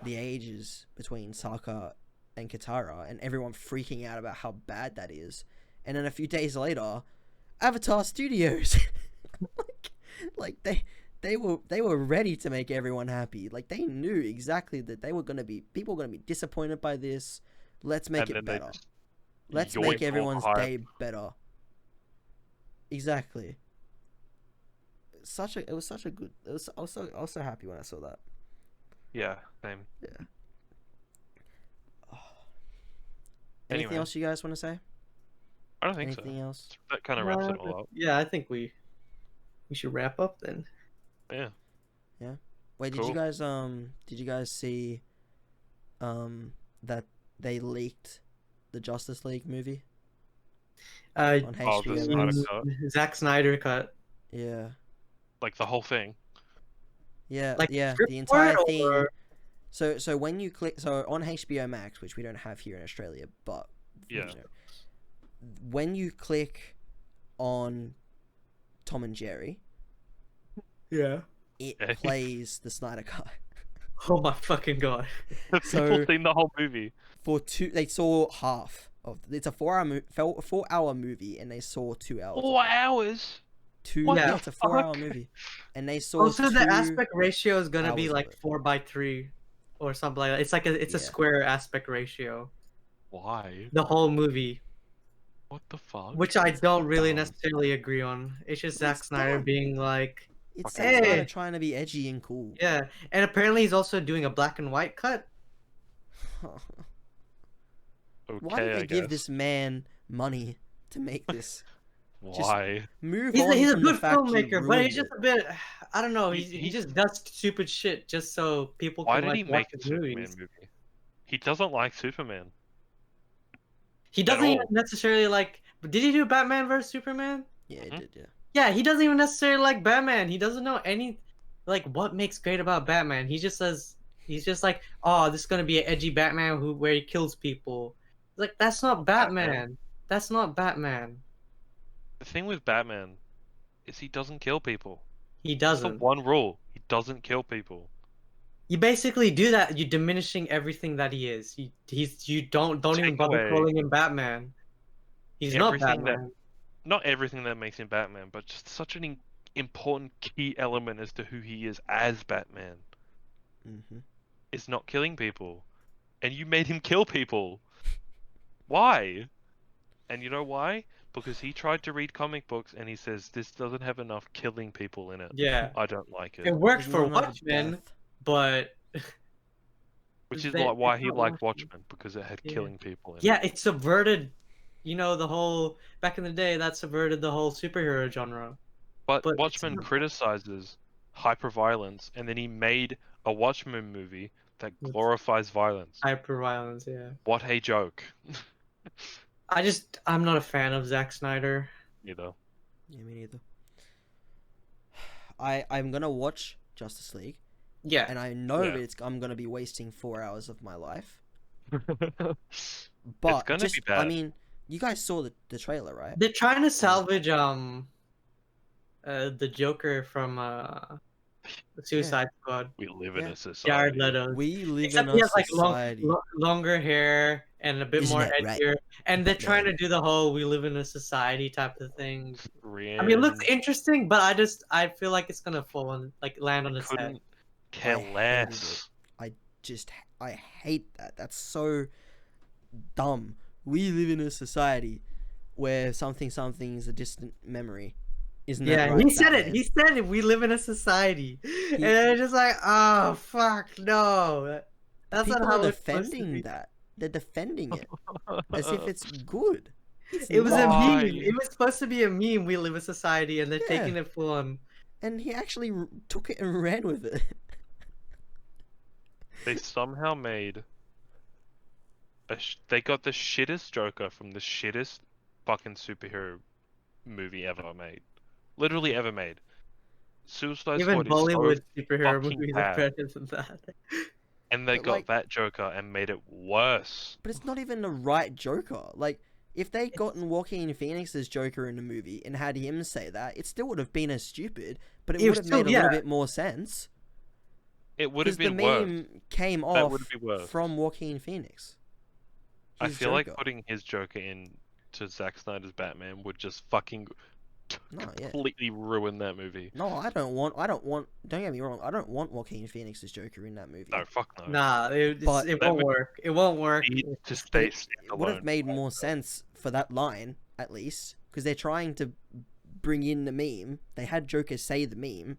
the ages between Sokka and Katara, and everyone freaking out about how bad that is. And then a few days later, Avatar Studios, like they were ready to make everyone happy. Like, they knew exactly that people were gonna be disappointed by this. Let's make it better. Let's make everyone's day better. Exactly. I was so happy when I saw that. Yeah, same. Yeah. Anything else you guys want to say? I don't think Anything else? That kind of wraps it all up. Yeah, I think we should wrap up then. Yeah. Yeah. Wait, Cool. did you guys see that they leaked the Justice League movie on the HBO Snyder Max? cut. Zack Snyder cut. Yeah. Like the whole thing. Yeah, Like yeah, script the entire for it, thing. or- So when you click, on HBO Max, which we don't have here in Australia, but Yeah. you know, when you click on Tom and Jerry, Yeah. it Okay. plays the Snyder Cut. Oh my fucking god. People seen the whole movie. They saw half of it's a 4-hour movie, and they saw 2 hours. 4 hours. Yeah, it's a 4-hour fuck? movie, and they saw. Also, the 2 aspect ratio is gonna be hours of like it. 4:3, or something like that. It's like a Yeah. square aspect ratio. Why? The whole movie, What the fuck? which I don't really dumb. necessarily agree on. It's just Zack It's Snyder dumb. being like, It's Fucking Zack Snyder hey. trying to be edgy and cool. yeah, and apparently he's also doing a black and white cut. Okay, Why did they I give guess. this man money to make this? Why? Move He's on a from the good fact you filmmaker, but he's ruined just a bit. I don't know. He- He just does stupid shit just so people Why can did he like make watch a his Superman movies. movie? He doesn't like Superman. He doesn't even all. necessarily like. Did he do Batman vs Superman? Yeah, it did. Yeah. Yeah, he doesn't even necessarily like Batman. He doesn't know any like what makes great about Batman. He just says he's just like, oh, this is gonna be an edgy Batman where he kills people. Like that's not Batman. That's not Batman. The thing with Batman is he doesn't kill people. He That's the doesn't. one rule. He doesn't kill people. You basically do that. You're diminishing everything that he is. You don't even Take bother away calling him Batman. He's not everything Batman. Not everything that makes him Batman, but just such an important key element as to who he is as Batman Mm-hmm. is not killing people. And you made him kill people. Why? And you know why? Because he tried to read comic books and he says this doesn't have enough killing people in it. Yeah, I don't like it it. worked There's for not enough Watchmen, death. but Which is they- why it's he not liked Watchmen. Watchmen, because it had Yeah. killing people in it. Yeah, it subverted. You know, the whole back in the day that subverted the whole superhero genre. But But it's Watchmen not- criticizes hyperviolence, and then he made a Watchmen movie that With glorifies violence. hyperviolence. Yeah, What a joke. I'm not a fan of Zack Snyder. You know. Yeah, me neither. I'm gonna watch Justice League, Yeah, and I know Yeah. that I'm gonna be wasting 4 hours of my life. It's But gonna just, be bad. I mean, you guys saw the trailer, right? they're trying to salvage the Joker from the Suicide Squad. We live in Yeah. a society. Jared Leto. We live Except in he a has like society. longer hair and a bit Isn't more that right, edgier, and they're trying to Batman? do the whole "we live in a society" type of thing. I mean, it looks Rian, interesting, but I feel like it's gonna fall on land on its head. couldn't care I hated less. I hate that. That's so dumb. We live in a society where something is a distant memory. Isn't that Yeah, right, he said it. Batman? He said it. We live in a society, and they're just like, oh fuck, no. That's People not how are it's supposed to defending be. that. They're defending it as if it's good. It's It was a not. meme. It was supposed to be a meme. We live in a society, and they're Yeah. taking it full on. And he actually took it and ran with it. They somehow made they got the shittest Joker from the shittest fucking superhero movie ever made. Literally ever made. Suicide Even Squad is Bollywood so superhero fucking movies bad. are better than that. and they But, got like- that Joker and made it worse. But it's not even the right Joker. Like, if they'd gotten Joaquin Phoenix's Joker in the movie and had him say that, it still would have been as stupid, but it It would was have made still- a little yeah. bit more sense. It would Because have the been worse. meme came That off would be worse. from Joaquin Phoenix. I His feel like Joker. putting his Joker in to Zack Snyder's Batman would just fucking No, yeah. completely ruin that movie. No, don't get me wrong, I don't want Joaquin Phoenix's Joker in that movie. No, fuck no. Nah, it But- it That won't would- work. It won't work. He to But stay it would have standalone. made more sense for that line, at least, because they're trying to bring in the meme. They had Joker say the meme,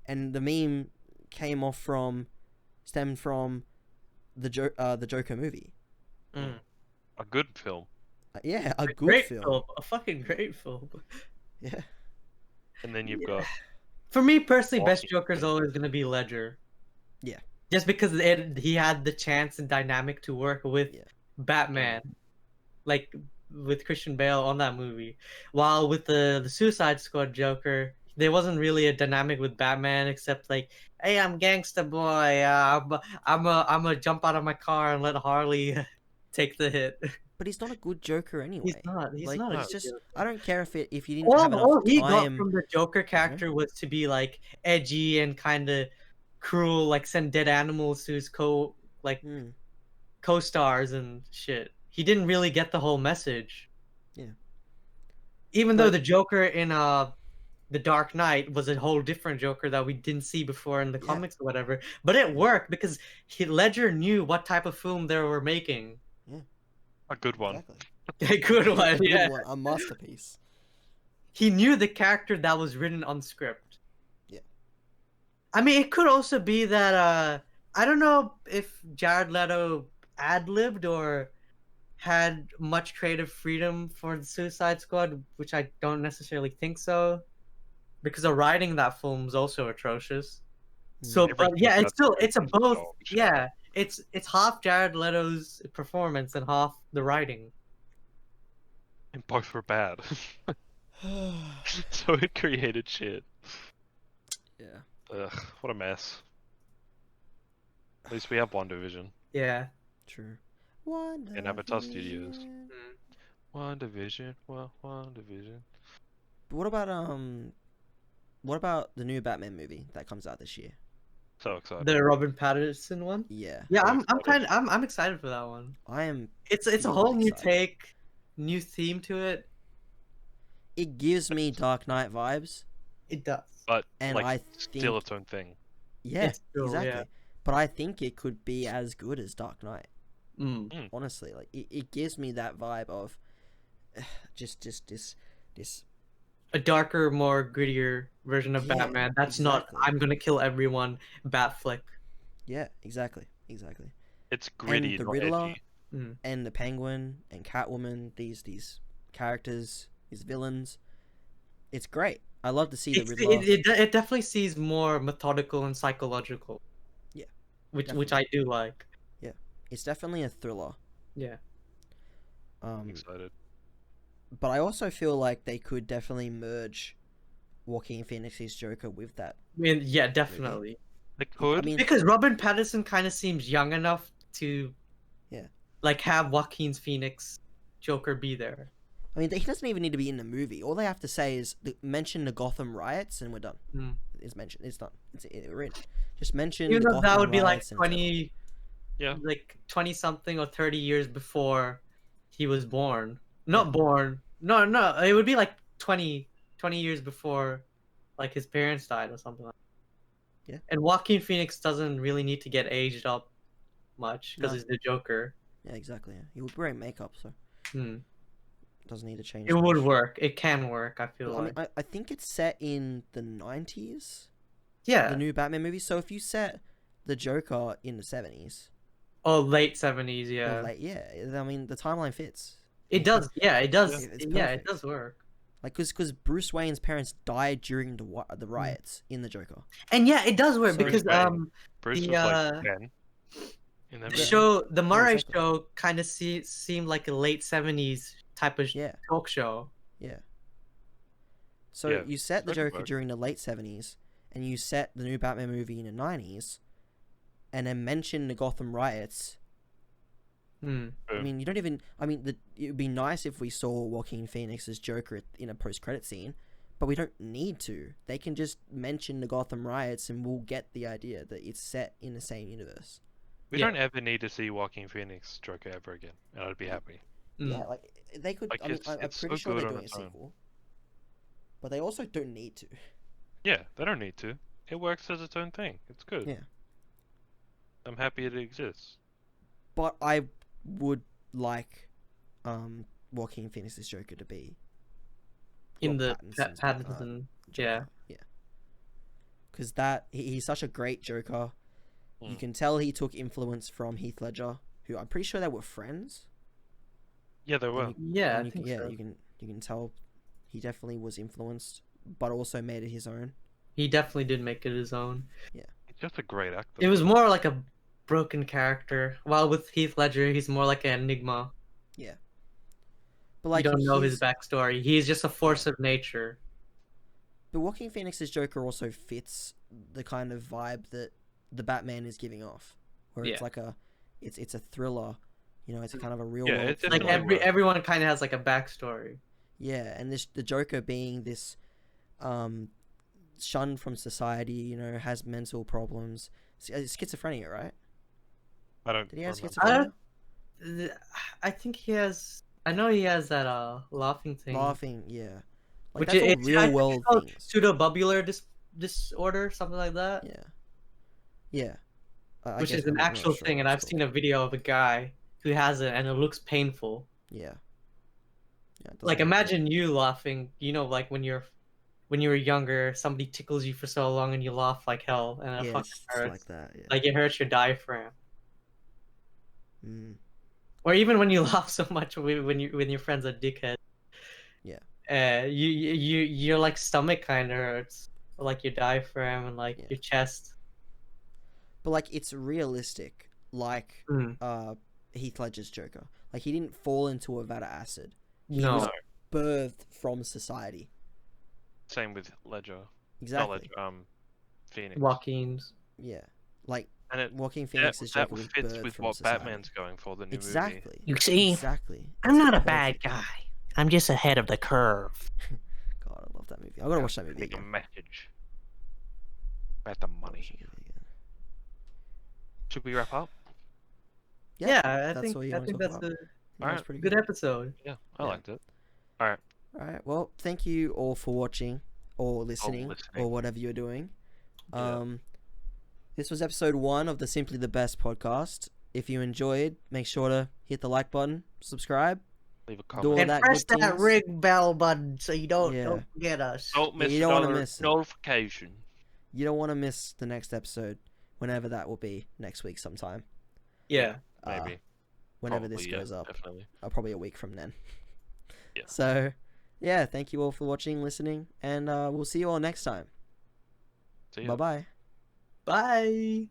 and the meme stemmed from the Joker movie. Mm. A good film. Yeah, a good Great film. a fucking great film. Yeah, And then you've Yeah. got For me personally, best Awesome. Joker is always gonna be Ledger. Yeah. Just because he had the chance and dynamic to work with Yeah. Batman, like with Christian Bale on that movie. While with the Suicide Squad Joker, there wasn't really a dynamic with Batman except like, hey, I'm gangsta boy. I'm a jump out of my car and let Harley take the hit. but he's not a good Joker anyway. He's not. He's Like, not. it's A just Joker. I don't care if you didn't have enough All he got time. from the Joker character was to be like edgy and kind of cruel, like send dead animals to his Hmm. co-stars and shit. He didn't really get the whole message. Yeah. Even though But- the Joker in the Dark Knight was a whole different Joker that we didn't see before in the Yeah. comics or whatever, but it worked because Ledger knew what type of film they were making. a good one. Exactly. A good one, A good yeah. one, a masterpiece. He knew the character that was written on script. Yeah. I mean, it could also be that I don't know if Jared Leto ad-libbed or had much creative freedom for the Suicide Squad, which I don't necessarily think so, because the writing in that film is also atrocious. So, but Everything yeah, about it's still the it's a movie is both. dog shit. Yeah, it's half Jared Leto's performance and half the writing. and both were bad. So it created shit. Yeah. Ugh, what a mess. At least we have WandaVision Yeah. True. in Avatar Studios. WandaVision. WandaVision, well, WandaVision. But what about the new Batman movie that comes out this year? So excited. The Robin Pattinson one. Yeah. Yeah, So I'm excited for that one. I am. It's a Super whole new excited. take, new theme to it. It gives me Dark Knight vibes. It does. But And like, I still think- its own thing. Yeah, It's still, exactly. yeah. But I think it could be as good as Dark Knight. Mm. Honestly, like it gives me that vibe of just this. A darker, more grittier version of Yeah, Batman. That's not exactly. I'm gonna kill everyone. Bat flick. Yeah, exactly. It's gritty, the not Riddler- edgy. Mm. And the Penguin and Catwoman, these characters, these villains. It's great. I love to see the Riddler. It definitely sees more methodical and psychological. Yeah, which I do like. It's definitely a thriller. Yeah. I'm excited. But I also feel like they could definitely merge Joaquin Phoenix's Joker with that. I mean, yeah, definitely. They could. I mean, Because Robin Pattinson kind of seems young enough to, Yeah. like have Joaquin's Phoenix Joker be there. he doesn't even need to be in the movie. All they have to say is mention the Gotham riots, and we're done. Mm. It's mentioned. It's done. We're in. Just mention. Even the though that Gotham would be like riots and it's 20, Yeah. like 20 something or 30 years before he was born. Not born. No, it would be like 20 years before, like his parents died or something like that. Yeah. And Joaquin Phoenix doesn't really need to get aged up much because No. he's the Joker. Yeah, exactly. Yeah. He was wearing makeup, so Hmm. doesn't need to change. It much. would work. It can work, I feel Well, like. I think it's set in the 90s. Yeah. The new Batman movie. So if you set the Joker in the 70s, Oh, late 70s, or yeah. like the timeline fits. It does. Yeah, it does. Yeah, it's Yeah, it perfect. does work. Like, because Bruce Wayne's parents died during the riots in the Joker. And yeah, it does work So- because Wayne. Bruce the, was uh, like 10. In that the movie. show, the Murray exactly. show, kind of seemed like a late 70s type of Yeah, talk show. yeah. So Yeah, you set the that could Joker work. during the late 70s, and you set the new Batman movie in the 90s, and then mention the Gotham riots. Hmm. I mean, you don't even. It would be nice if we saw Joaquin Phoenix's Joker in a post-credit scene, but we don't need to. They can just mention the Gotham riots, and we'll get the idea that it's set in the same universe. We Yeah. don't ever need to see Joaquin Phoenix Joker ever again, and I'd be happy. Mm. Yeah, like they could. Like, I'm it's pretty so sure good they're on doing a its own. sequel, but they also don't need to. Yeah, they don't need to. It works as its own thing. It's good. Yeah. I'm happy it exists. But I would like, Joaquin Phoenix's Joker to be In the Pattinson's, Pattinson, yeah. yeah. Because he's such a great Joker. You Mm. can tell he took influence from Heath Ledger, who I'm pretty sure they were friends. Yeah, they And were. you- Yeah, and I think so. you can tell he definitely was influenced, but also made it his own. He definitely did make it his own. He's just a great actor. It was more like a broken character, while with Heath Ledger, he's more like an enigma. But like you don't know his he's- backstory. He's just a force of nature. But Joaquin Phoenix's Joker also fits the kind of vibe that the Batman is giving off, where it's Yeah. like it's a thriller, it's kind of a real Yeah, world it's thing. Like definitely works. everyone kind of has like a backstory. Yeah, and the Joker being this, shunned from society, has mental problems, schizophrenia, right? I don't. Did he have remember. schizophrenia? I think he has. I know he has that laughing thing. Laughing, yeah. Like Which that's all I real think world it's called things. pseudobubular disorder, something like that. Yeah, yeah. I Which guess is an I'm not actual sure thing, what and I've it's seen called. a video of a guy who has it, and it looks painful. Yeah. Yeah. it Like doesn't- imagine you laughing. Like when you were younger, somebody tickles you for so long, and you laugh like hell, and it Yeah, fucking it's hurts. like that. Yeah. Like it hurts your diaphragm. Mm. Or even when you laugh so much when your friend's a dickhead. Yeah. Your like stomach kind of hurts, or like your diaphragm and like Yeah. your chest. But like it's realistic, like Mm. Heath Ledger's Joker. Like he didn't fall into a vat of acid. He No. was birthed from society. Same with Ledger. Exactly. Not Ledger, Phoenix. Joaquin's. Yeah. Like, And it Joaquin that, Phoenix's that Joker was fits birthed with from what society. Batman's going for the new movie. Exactly. You see, Exactly. I'm It's not a bad perfect. guy. I'm just ahead of the curve. God, I love that movie. I gotta watch that movie Take a again. message about the Watch money. that movie again. Should we wrap up? Yeah, that's I think all you I wanna think talk that's about? a Yeah, that's Alright. pretty good good. episode. Yeah, I Yeah. liked it. Alright. Alright, well, thank you all for watching or listening or listening. whatever you're doing. Yeah. This was episode 1 of the Simply the Best podcast. If you enjoyed, make sure to hit the like button, subscribe. Leave a all comment. And that press good that things. ring bell button so you don't Yeah. forget us. Don't miss you don't wanna another miss it. notification. You don't want to miss the next episode, whenever that will be, next week sometime. Yeah. Maybe. Whenever this Probably, goes up. Definitely. Probably a week from then. Yeah. So, yeah, thank you all for watching, listening, and we'll see you all next time. See ya. Bye-bye. Bye.